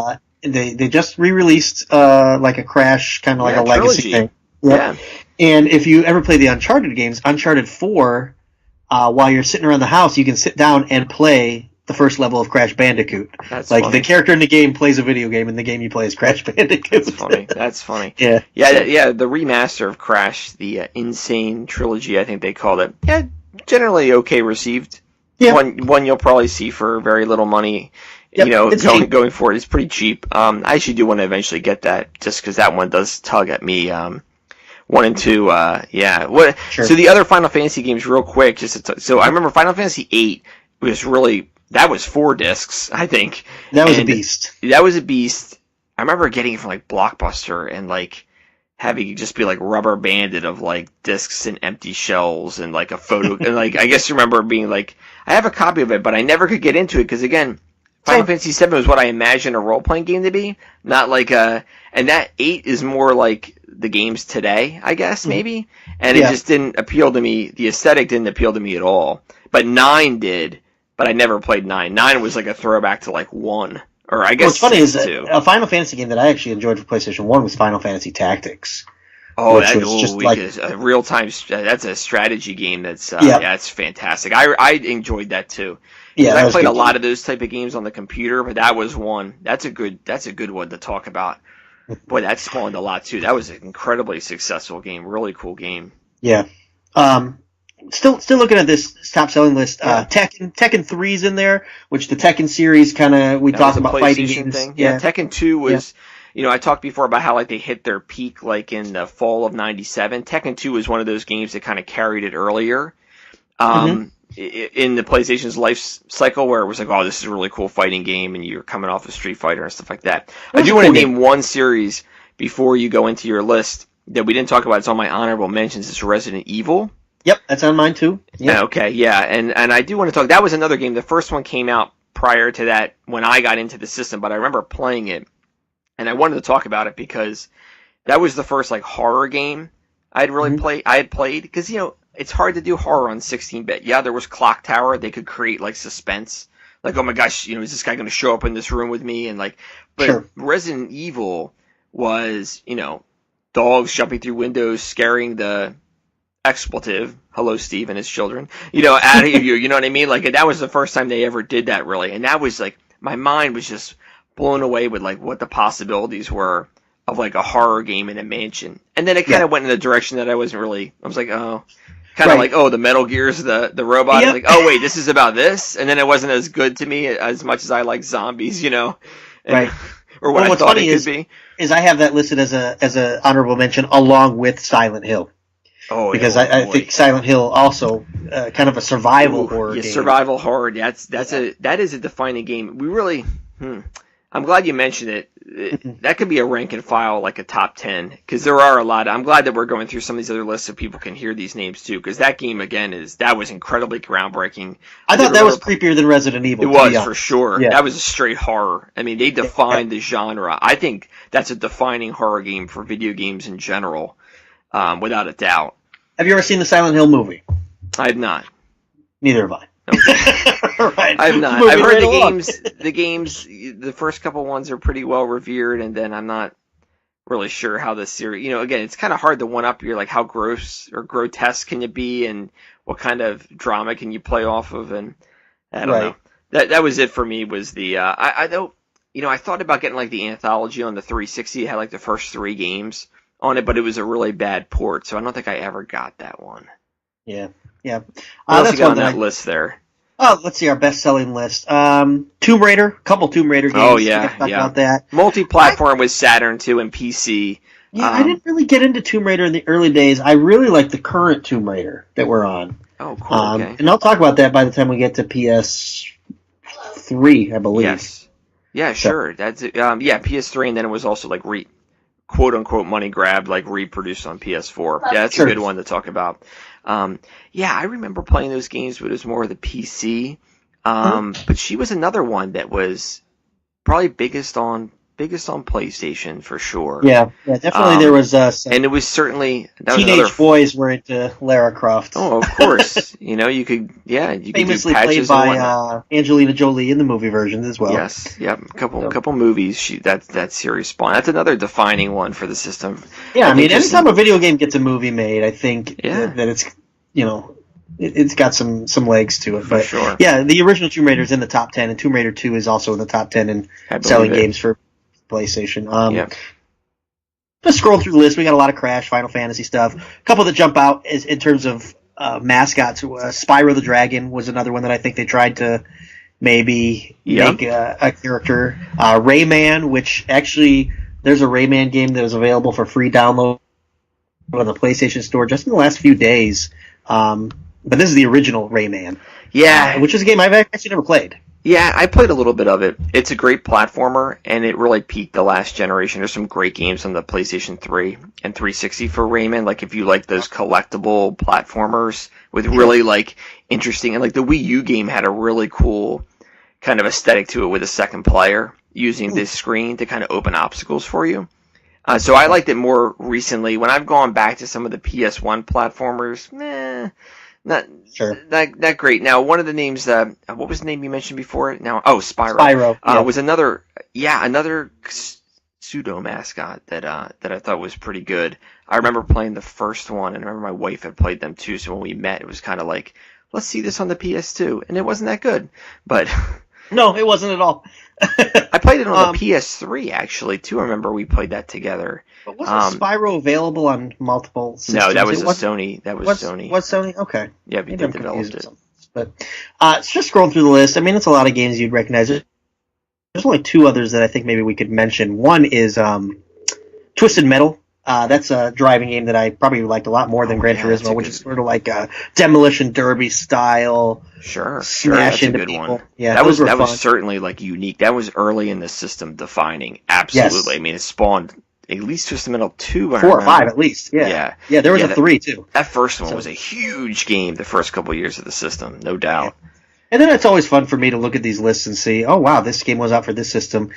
they just re-released like a Crash, kind of like a legacy thing. Yep. Yeah. And if you ever play the Uncharted games, Uncharted 4, while you're sitting around the house, you can sit down and play the first level of Crash Bandicoot. That's like funny. The character in the game plays a video game, and the game you play is Crash Bandicoot. That's funny. Yeah. The remaster of Crash, the Insane Trilogy, I think they called it. Yeah, generally okay received. Yeah. One you'll probably see for very little money. Yep, going forward, it's pretty cheap. I actually do want to eventually get that, just because that one does tug at me. 1 and 2, Sure. So the other Final Fantasy games, real quick, so I remember Final Fantasy VIII was really. That was 4 discs, I think. That was a beast. That was a beast. I remember getting it from like Blockbuster and like having it just be like rubber banded of like discs and empty shells and like a photo. And like I guess you remember being like, I have a copy of it, but I never could get into it because again, Final Fantasy VII was what I imagined a role playing game to be, not like a. And that 8 is more like the games today, I guess maybe. And it just didn't appeal to me. The aesthetic didn't appeal to me at all. But 9 did. But I never played 9. 9 was like a throwback to like 1. Or I guess what's funny is 2. A Final Fantasy game that I actually enjoyed for PlayStation 1 was Final Fantasy Tactics. Oh, a real-time. That's a strategy game that's it's fantastic. I enjoyed that too. Yeah, I played a lot of those type of games on the computer, but that was one. That's a good one to talk about. Boy, that spawned a lot too. That was an incredibly successful game. Really cool game. Yeah. Still looking at this top selling list. Tekken 3's in there, which the Tekken series kind of we talked about fighting games. Thing. Yeah, Tekken 2 was. Yeah. I talked before about how like they hit their peak like in the fall of '97. Tekken 2 was one of those games that kind of carried it earlier. in the PlayStation's life cycle where it was like, oh, this is a really cool fighting game, and you're coming off of Street Fighter and stuff like that. I do want to name one series before you go into your list that we didn't talk about. It's on my honorable mentions. It's Resident Evil. Yep, that's on mine too. Yep. Okay, yeah, and I do want to talk. That was another game. The first one came out prior to that when I got into the system, but I remember playing it, and I wanted to talk about it because that was the first like horror game I'd really played because it's hard to do horror on 16-bit. Yeah, there was Clock Tower. They could create like suspense, like, oh my gosh, is this guy going to show up in this room with me? And like, but Sure. Resident Evil was dogs jumping through windows, scaring the expletive, hello Steve and his children, out of you. You know what I mean? Like, that was the first time they ever did that, really. And that was like, my mind was just blown away with like what the possibilities were of like a horror game in a mansion. And then it kind of went in a direction that I was like, oh, kind of like, oh, the Metal Gear's the robot. Yep. Like, oh wait, this is about this. And then it wasn't as good to me as much as I like zombies, Right. Or what I what's thought funny it could be. is I have that listed as a honorable mention along with Silent Hill. Oh, Because yeah, I think Silent Hill also kind of a survival horror game. Survival horror. That is a defining game. We really. I'm glad you mentioned it. That could be a rank and file, like a top 10, because there are a lot. I'm glad that we're going through some of these other lists so people can hear these names too, because that game again that was incredibly groundbreaking. I thought that was creepier than Resident Evil. It was for sure. Yeah. That was a straight horror. I mean, they defined the genre. I think that's a defining horror game for video games in general, without a doubt. Have you ever seen the Silent Hill movie? I have not. Neither have I. Right. I have not. Moving I've heard right along. the games, the first couple ones are pretty well revered, and then I'm not really sure how the series, again, it's kind of hard to one up. You're like, how gross or grotesque can you be, and what kind of drama can you play off of, and I don't know. That was it for me. Was the I don't, I thought about getting like the anthology on the 360. It had like the first 3 games on it, but it was a really bad port, so I don't think I ever got that one. Yeah. What else That's you got one on that that list there? Oh, let's see our best-selling list. Tomb Raider, a couple Tomb Raider games. Oh, yeah, We talked yeah. about that. Multi-platform with Saturn too and PC. Yeah, I didn't really get into Tomb Raider in the early days. I really like the current Tomb Raider that we're on. Oh, cool. Okay. And I'll talk about that by the time we get to PS3, I believe. Yes. Yeah, sure. That's PS3, and then it was also like quote unquote money grab, like reproduced on PS4. Yeah, that's Sure. a good one to talk about. I remember playing those games, but it was more of the PC. But she was another one that was probably biggest on PlayStation for sure. Yeah, definitely. There was some and it was certainly teenage boys were into Lara Croft. Oh, of course. You could Famously do played patches by Angelina Jolie in the movie versions as well. Yes, yep. Couple movies. That series spawned. That's another defining one for the system. Yeah, I mean, anytime a video game gets a movie made, I think that it's it's got some legs to it. But sure. Yeah, the original Tomb Raider is in the top 10, and Tomb Raider 2 is also in the top 10 in selling games for PlayStation. Just scroll through the list. We got a lot of Crash, Final Fantasy stuff. A couple that jump out is in terms of mascots. Spyro the Dragon was another one that I think they tried to maybe make a character. Rayman, which actually there's a Rayman game that is available for free download on the PlayStation Store just in the last few days. But this is the original Rayman. Yeah. Which is a game I've actually never played. Yeah, I played a little bit of it. It's a great platformer, and it really peaked the last generation. There's some great games on the PlayStation 3 and 360 for Rayman. Like, if you like those collectible platformers with really, like, interesting... And, like, the Wii U game had a really cool kind of aesthetic to it with a second player using this screen to kind of open obstacles for you. So I liked it more recently. When I've gone back to some of the PS1 platformers, not great. Now, one of the names that what was the name you mentioned before? Now, Spyro. Was another pseudo mascot that I thought was pretty good. I remember playing the first one, and I remember my wife had played them too. So when we met, it was kind of like, let's see this on the PS2, and it wasn't that good. But no, it wasn't at all. I played it on the PS3 actually too. I remember we played that together. But wasn't Spyro available on multiple systems? No, that was Sony. Sony. Was Sony? Okay. Yeah, they developed it. But just scrolling through the list, I mean, it's a lot of games you'd recognize. There's only 2 others that I think maybe we could mention. One is Twisted Metal. That's a driving game that I probably liked a lot more than Gran Turismo, which is sort of like a demolition derby style. Sure, Smash that's a into good people. one. Yeah, that those were was fun. certainly like unique. That was early in the system defining. Absolutely. Yes. I mean, it spawned at least Twisted Metal 2. 4 or 5 at least. Yeah. Yeah, there was a 3 too. That first one So- was a huge game the first couple of years of the system, no doubt. And then it's always fun for me to look at these lists and see, oh wow, this game was out for this system.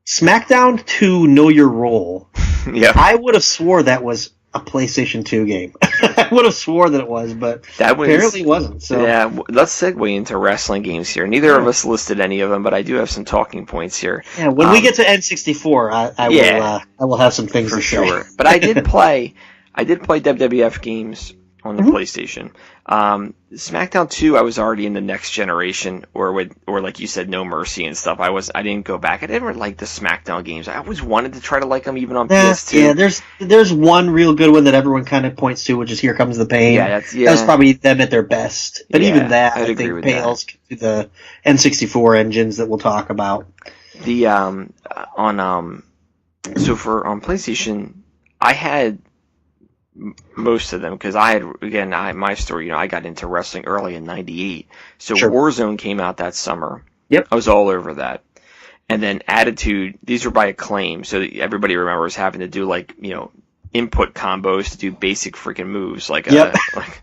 SmackDown 2 Know Your Role. Yeah. I would have swore that was a PlayStation 2 game. I would have swore that it was, but That was- apparently it wasn't. So Yeah, let's segue into wrestling games here. Neither of us listed any of them, but I do have some talking points here. yeah, when we get to N64, I will have some things For to sure. say. But I did play WWF games on the PlayStation. SmackDown 2, I was already in the next generation, or like you said, No Mercy and stuff. I didn't go back. I never liked the SmackDown games. I always wanted to try to like them even on PS2. Yeah, there's one real good one that everyone kind of points to, which is Here Comes the Pain. That was probably them at their best. But even that, I'd I agree think, with pales to the N64 engines that we'll talk about. The on PlayStation, I had most of them because my story, I got into wrestling early in '98, so Sure. Warzone came out that summer. Yep. I was all over that. And then Attitude, these were by Acclaim, so everybody remembers having to do input combos to do basic freaking moves like Yep. like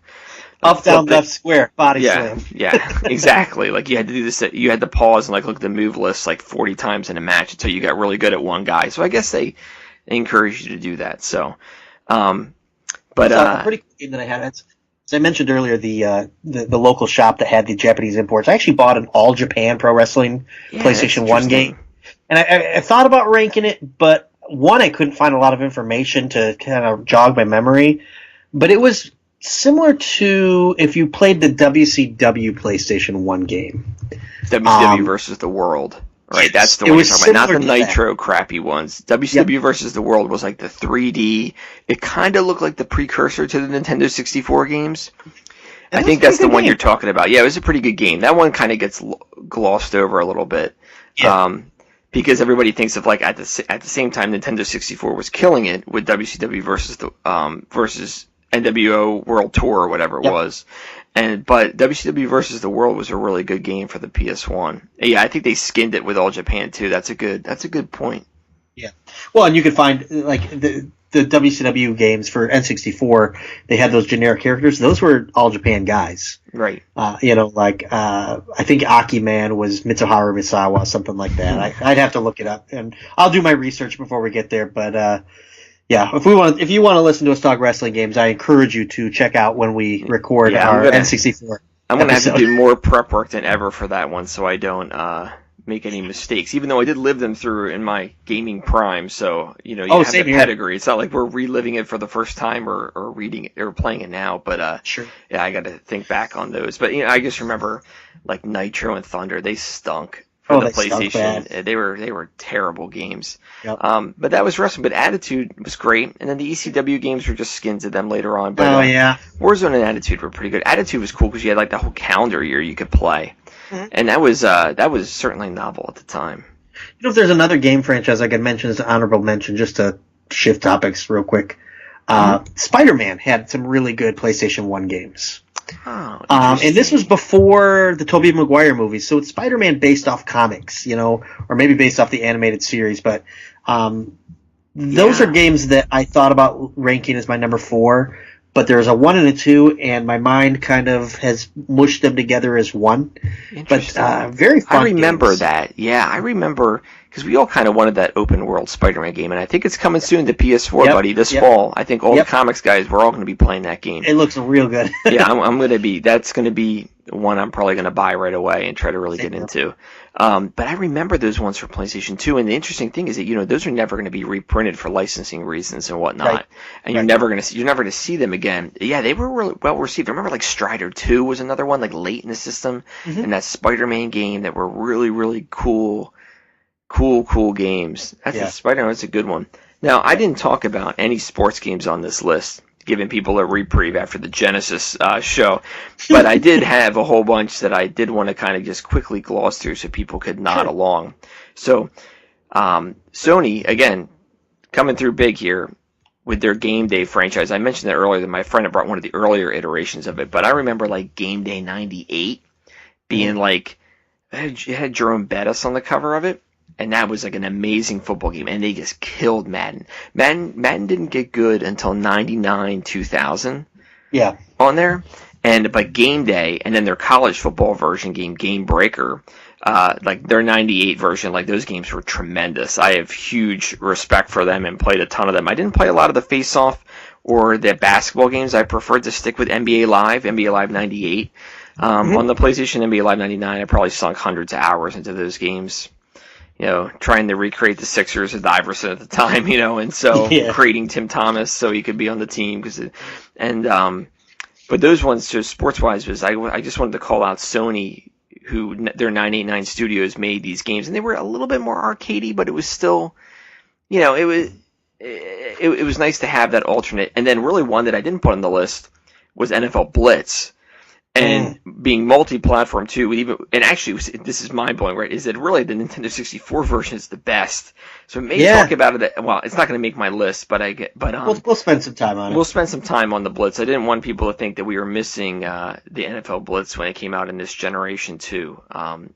Up, down, left, square, body slam. yeah, exactly. Like you had to do this. You had to pause and look at the move list 40 times in a match until you got really good at one guy. So I guess they encouraged you to do that. So, but a pretty cool game that I had. As I mentioned earlier, the local shop that had the Japanese imports. I actually bought an All Japan Pro Wrestling PlayStation 1 game, and I thought about ranking it, but one, I couldn't find a lot of information to kind of jog my memory. But it was similar to if you played the WCW PlayStation 1 game. WCW versus the World. Right, that's the it one you're was talking about, not the similar to Nitro crappy ones. WCW versus the World was like the 3D. It kind of looked like the precursor to the Nintendo 64 games. I think that's the one you're talking about. Yeah, it was a pretty good game. That one kind of gets glossed over a little bit. Yeah. Because everybody thinks of at the same time Nintendo 64 was killing it with WCW versus the versus NWO World Tour or whatever it was. But WCW versus the World was a really good game for the PS1. Yeah, I think they skinned it with All Japan too. That's a good point. Yeah. Well, and you can find the WCW games for N64. They had those generic characters. Those were All Japan guys. Right. I think Aki Man was Mitsuharu Misawa, something like that. I'd have to look it up, and I'll do my research before we get there. But yeah, if you want to listen to us talk wrestling games, I encourage you to check out when we record our N64. I'm gonna have to do more prep work than ever for that one, so I don't make any mistakes. Even though I did live them through in my gaming prime, so you have the pedigree. It's not like we're reliving it for the first time or reading it or playing it now. But sure. Yeah, I got to think back on those. But I just remember like Nitro and Thunder, they stunk. For the PlayStation, they were terrible games. Yep. But that was wrestling. But Attitude was great, and then the ECW games were just skins of them later on. But Warzone and Attitude were pretty good. Attitude was cool because you had the whole calendar year you could play, and that was certainly novel at the time. If there's another game franchise I could mention as an honorable mention, just to shift topics real quick, Spider-Man had some really good PlayStation 1 games. Oh, and this was before the Tobey Maguire movies, so it's Spider-Man based off comics, or maybe based off the animated series. But those are games that I thought about ranking as my number 4. But there's a 1 and a 2, and my mind kind of has mushed them together as one. But very fun. I remember games. that. Yeah, I remember because we all kind of wanted that open world Spider-Man game, and I think it's coming soon to PS4, buddy, this fall. I think all the comics guys, we're all going to be playing that game. It looks real good. Yeah, I'm going to be. That's going to be one I'm probably going to buy right away and try to really get into. But I remember those ones for PlayStation 2, and the interesting thing is that those are never going to be reprinted for licensing reasons and whatnot, and you're never going to see them again. Yeah, they were really well received. I remember Strider 2 was another one late in the system, and that Spider-Man game that were really really cool games. Spider-Man was a good one. Now I didn't talk about any sports games on this list, giving people a reprieve after the Genesis show. But I did have a whole bunch that I did want to kind of just quickly gloss through so people could nod along. So Sony, again, coming through big here, with their Game Day franchise. I mentioned that earlier that my friend had brought one of the earlier iterations of it, but I remember like Game Day 98 being like, it had Jerome Bettis on the cover of it, and that was like an amazing football game, and they just killed Madden. Madden didn't get good until 99, 2000 on there, but Game Day, and then their college football version game, Game Breaker, like their 98 version, like those games were tremendous. I have huge respect for them and played a ton of them. I didn't play a lot of the face-off or the basketball games. I preferred to stick with NBA Live 98. On the PlayStation, NBA Live 99, I probably sunk hundreds of hours into those games, trying to recreate the Sixers with Iverson at the time, and so creating Tim Thomas so he could be on the team. But those ones, just sports-wise, was I just wanted to call out Sony, who their 989 Studios made these games, and they were a little bit more arcadey, but it was still, it was nice to have that alternate. And then really one that I didn't put on the list was NFL Blitz. And being multi-platform too, and actually this is mind-blowing, right? Is that really the Nintendo 64 version is the best? So maybe talk about it. Well, it's not going to make my list, but we'll spend some time on it. We'll spend some time on the Blitz. I didn't want people to think that we were missing the NFL Blitz when it came out in this generation too.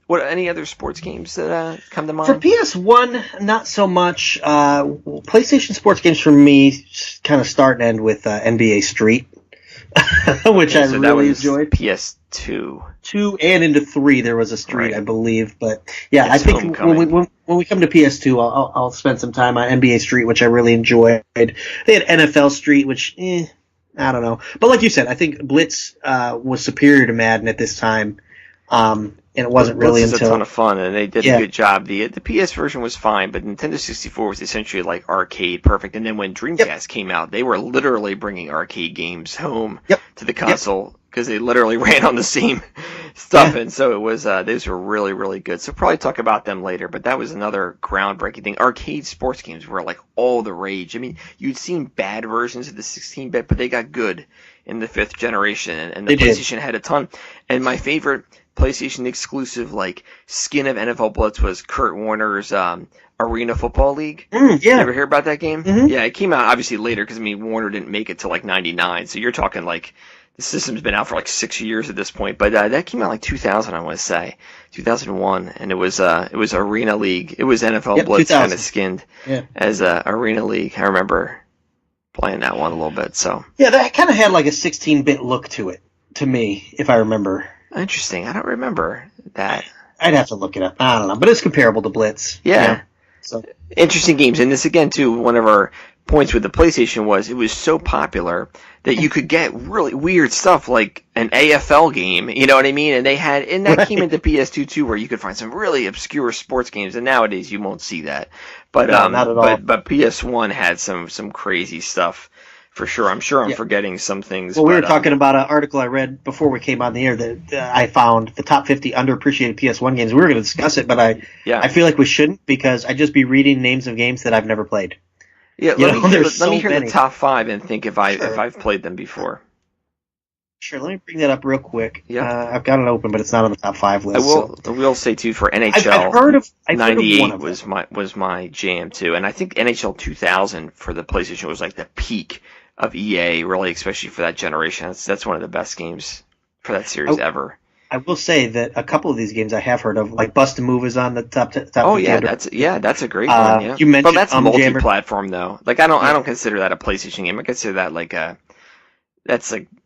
What any other sports games that come to mind? For PS1, not so much. PlayStation sports games for me kind of start and end with NBA Street. Which I really enjoyed. PS2, 2 and into 3 there was a Street, right. I believe, but yeah, it's I think when we come to PS2, I'll spend some time on NBA Street, which I really enjoyed. They had NFL Street, which I don't know, but like you said, I think Blitz was superior to Madden at this time. And it wasn't really Blitz until is a ton of fun, and they did a good job. The PS version was fine, but Nintendo 64 was essentially like arcade perfect. And then when Dreamcast came out, they were literally bringing arcade games home to the console because they literally ran on the same stuff. And so it was those were really, really good. So probably talk about them later, but that was another groundbreaking thing. Arcade sports games were like all the rage. I mean, you'd seen bad versions of the 16-bit, but they got good in the 5th generation, and the PlayStation had a ton. And my favorite PlayStation exclusive like skin of NFL Blitz was Kurt Warner's Arena Football League. You ever hear about that game? Yeah, it came out obviously later because Warner didn't make it till like 99. So you're talking like the system's been out for like 6 years at this point. But that came out like 2000, I want to say 2001, and it was Arena League. It was NFL Blitz kind of skinned as Arena League. I remember playing that one a little bit. So yeah, that kind of had like a 16-bit look to it to me, if I remember. Interesting. I don't remember that. I'd have to look it up. I don't know, but it's comparable to Blitz. Yeah. So interesting games. And this again too, one of our points with the PlayStation was it was so popular that you could get really weird stuff like an AFL game, you know what I mean? And that came into PS2 too, where you could find some really obscure sports games. And nowadays you won't see that. But no, not at all. But PS1 had some crazy stuff. For sure. I'm sure I'm forgetting some things. Well, we were talking about an article I read before we came on the air that I found the top 50 underappreciated PS1 games. We were going to discuss it, but I feel like we shouldn't because I'd just be reading names of games that I've never played. Yeah, let me hear the top 5 and think if I've played them before. Sure, let me bring that up real quick. Yeah. I've got it open, but it's not on the top 5 list. I will say too for NHL. I've heard of 98 was my jam too, and I think NHL 2000 for the PlayStation was like the peak of EA, really, especially for that generation. That's one of the best games for that series ever. I will say that a couple of these games I have heard of, like Bust a Move is on the top. Oh yeah, that's a great one. Yeah, you mentioned, but that's multi-platform though. Like I don't consider that a PlayStation game. I consider that like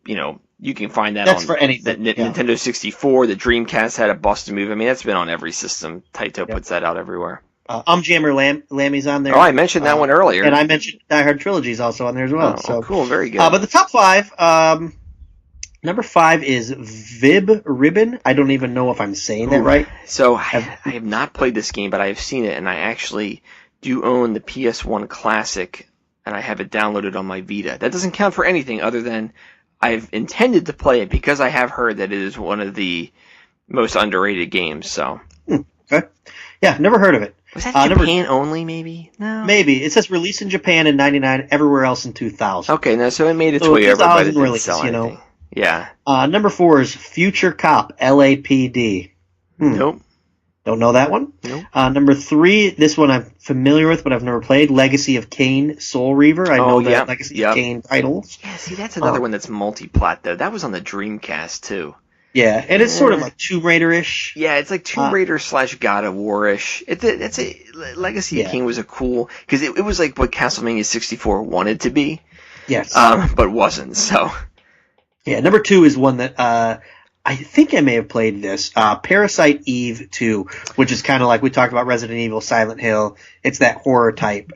you can find that that's on for anything. Nintendo 64. The Dreamcast had a Bust a Move. I mean, that's been on every system. Taito puts that out everywhere. Jammer Lammy's on there. Oh, I mentioned that one earlier. And I mentioned Die Hard Trilogy's also on there as well. Oh, cool. Very good. But the top 5, number 5 is Vib Ribbon. I don't even know if I'm saying that right. So I have not played this game, but I have seen it, and I actually do own the PS1 Classic, and I have it downloaded on my Vita. That doesn't count for anything other than I've intended to play it because I have heard that it is one of the most underrated games. So. Okay. Yeah, never heard of it. Was that Japan only, maybe? No. Maybe. It says released in Japan in 99, everywhere else in 2000. Okay, no, so it made its way over, but it didn't sell anything. Yeah. Number 4 is Future Cop, LAPD. Nope. Don't know that one. Nope. Number 3, this one I'm familiar with, but I've never played. Legacy of Kain, Soul Reaver. I know the Legacy of Kain titles. Yeah, see, that's another one that's multi-plat, though. That was on the Dreamcast, too. Yeah, and it's sort of like Tomb Raider-ish. Yeah, it's like Tomb Raider / God of War-ish. It's a Legacy of Kain was a cool, because it was like what Castlevania 64 wanted to be. Yes. But wasn't, so. Yeah, number 2 is one that I think I may have played this. Parasite Eve 2, which is kind of like we talked about Resident Evil, Silent Hill. It's that horror type.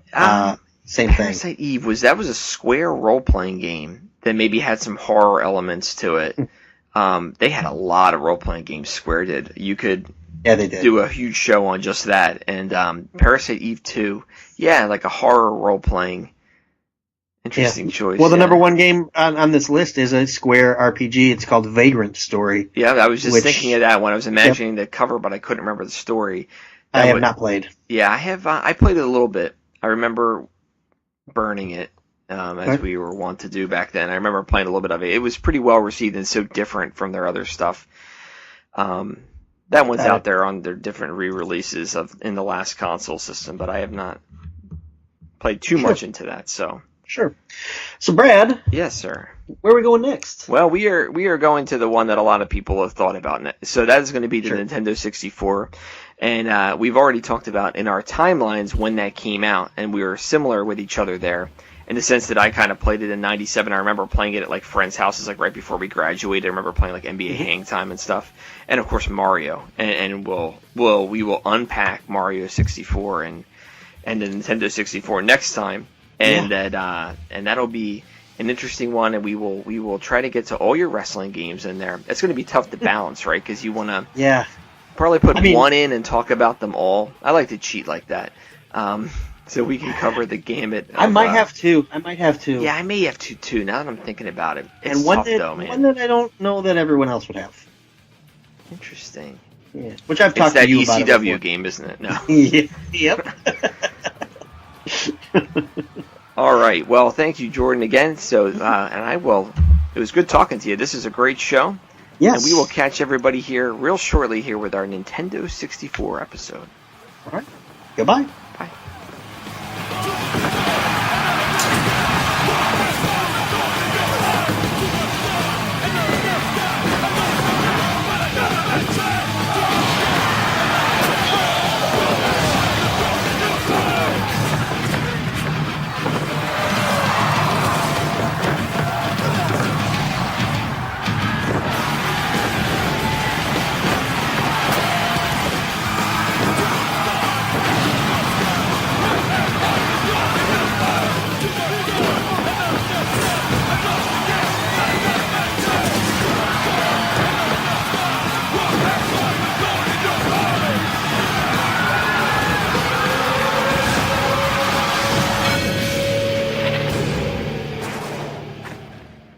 Same thing. Parasite Eve was a Square role-playing game that maybe had some horror elements to it. They had a lot of role-playing games, Square did. You could they did. do a huge show on just that. And Parasite Eve 2, like a horror role-playing. Interesting choice. Well, the number 1 game on this list is a Square RPG. It's called Vagrant Story. Yeah, I was just thinking of that one. I was imagining the cover, but I couldn't remember the story. I have not played. Yeah, I have. I played it a little bit. I remember burning it, as we were wont to do back then. I remember playing a little bit of it. It was pretty well received and so different from their other stuff. That one's out there on their different re-releases in the last console system, but I have not played too much into that, so... Sure. So, Brad. Yes, sir. Where are we going next? Well, we are going to the one that a lot of people have thought about. So that is going to be the Nintendo 64. And we've already talked about in our timelines when that came out, and we were similar with each other there in the sense that I kind of played it in 97. I remember playing it at like friends' houses like right before we graduated. I remember playing like NBA Hang Time and stuff. And, of course, Mario. And we will unpack Mario 64 and the Nintendo 64 next time. And that'll be an interesting one, and we will try to get to all your wrestling games in there. It's going to be tough to balance, right? Because you want to probably put one in and talk about them all. I like to cheat like that, so we can cover the gamut. I might have to. Yeah, I may have to too. Now that I'm thinking about it, it's and one tough that, though, man. One that I don't know that everyone else would have. Interesting. Yeah, which I've talked to you about. It's that ECW game, isn't it? No. Yep. All right. Well, thank you, Jordan, again. So, and I will. It was good talking to you. This is a great show. Yes. And we will catch everybody here real shortly here with our Nintendo 64 episode. All right. Goodbye. Bye.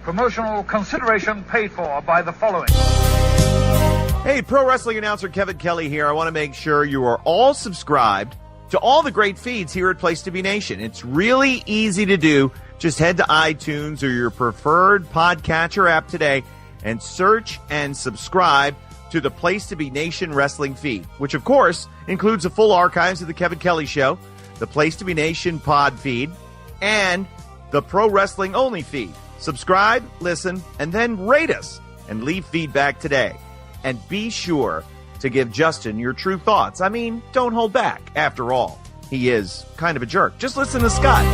Promotional consideration paid for by the following. Hey, pro wrestling announcer Kevin Kelly here. I want to make sure you are all subscribed to all the great feeds here at Place to Be Nation. It's really easy to do. Just head to iTunes or your preferred podcatcher app today and search and subscribe to the Place to Be Nation wrestling feed, which of course includes the full archives of the Kevin Kelly Show, the Place to Be Nation pod feed, and the Pro Wrestling Only feed. Subscribe, listen, and then rate us and leave feedback today. And be sure to give Justin your true thoughts. I mean, don't hold back. After all, he is kind of a jerk. Just listen to Scott.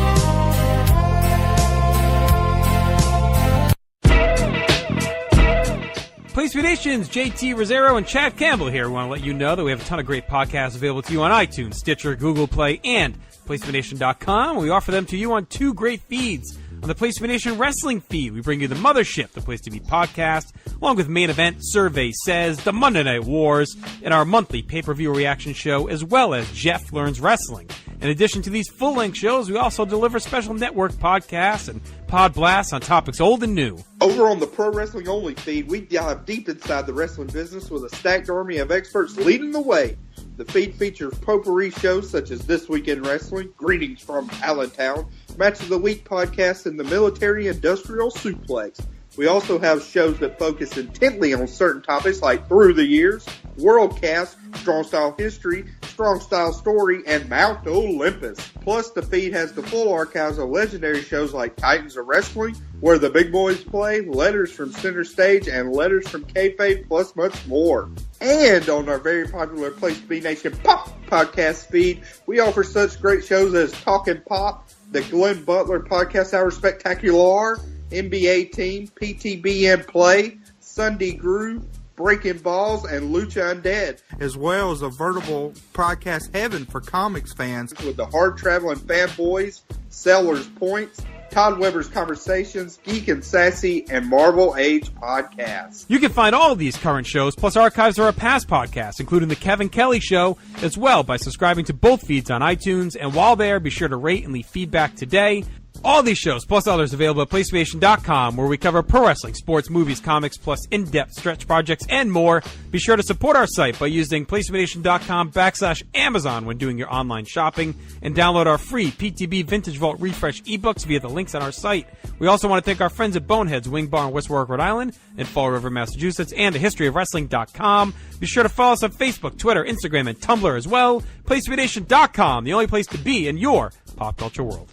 Place to Be Nation's JT Rosero and Chad Campbell here. We want to let you know that we have a ton of great podcasts available to you on iTunes, Stitcher, Google Play, and PlaceToBeNation.com. We offer them to you on two great feeds. On the Place to Be Nation Wrestling feed, we bring you the Mothership, the Place to Be podcast, along with Main Event, Survey Says, the Monday Night Wars, and our monthly pay-per-view reaction show, as well as Jeff Learns Wrestling. In addition to these full-length shows, we also deliver special network podcasts and pod blasts on topics old and new. Over on the Pro Wrestling Only feed, we dive deep inside the wrestling business with a stacked army of experts leading the way. The feed features potpourri shows such as This Week in Wrestling, Greetings from Allentown, Match of the Week podcast, and the Military Industrial Suplex. We also have shows that focus intently on certain topics like Through the Years, Worldcast, Strong Style History, Strong Style Story, and Mount Olympus. Plus, the feed has the full archives of legendary shows like Titans of Wrestling, Where the Big Boys Play, Letters from Center Stage, and Letters from Kayfabe, plus much more. And on our very popular Place to Be Nation Pop podcast feed, we offer such great shows as Talkin' Pop, the Glenn Butler Podcast Hour Spectacular, NBA Team, PTBN Play, Sunday Groove, Breaking Balls, and Lucha Undead, as well as a veritable podcast heaven for comics fans with the hard-traveling fanboys, Sellers Points, Todd Weber's Conversations, Geek and Sassy, and Marvel Age Podcasts. You can find all of these current shows, plus archives of our past podcasts, including The Kevin Kelly Show, as well by subscribing to both feeds on iTunes. And while there, be sure to rate and leave feedback today. All these shows, plus others, available at PlayStation.com, where we cover pro wrestling, sports, movies, comics, plus in-depth stretch projects, and more. Be sure to support our site by using PlayStation.com/Amazon when doing your online shopping, and download our free PTB Vintage Vault Refresh ebooks via the links on our site. We also want to thank our friends at Boneheads Wing Bar in West Warwick, Rhode Island, and Fall River, Massachusetts, and thehistoryofwrestling.com. Be sure to follow us on Facebook, Twitter, Instagram, and Tumblr as well. PlayStation.com, the only place to be in your pop culture world.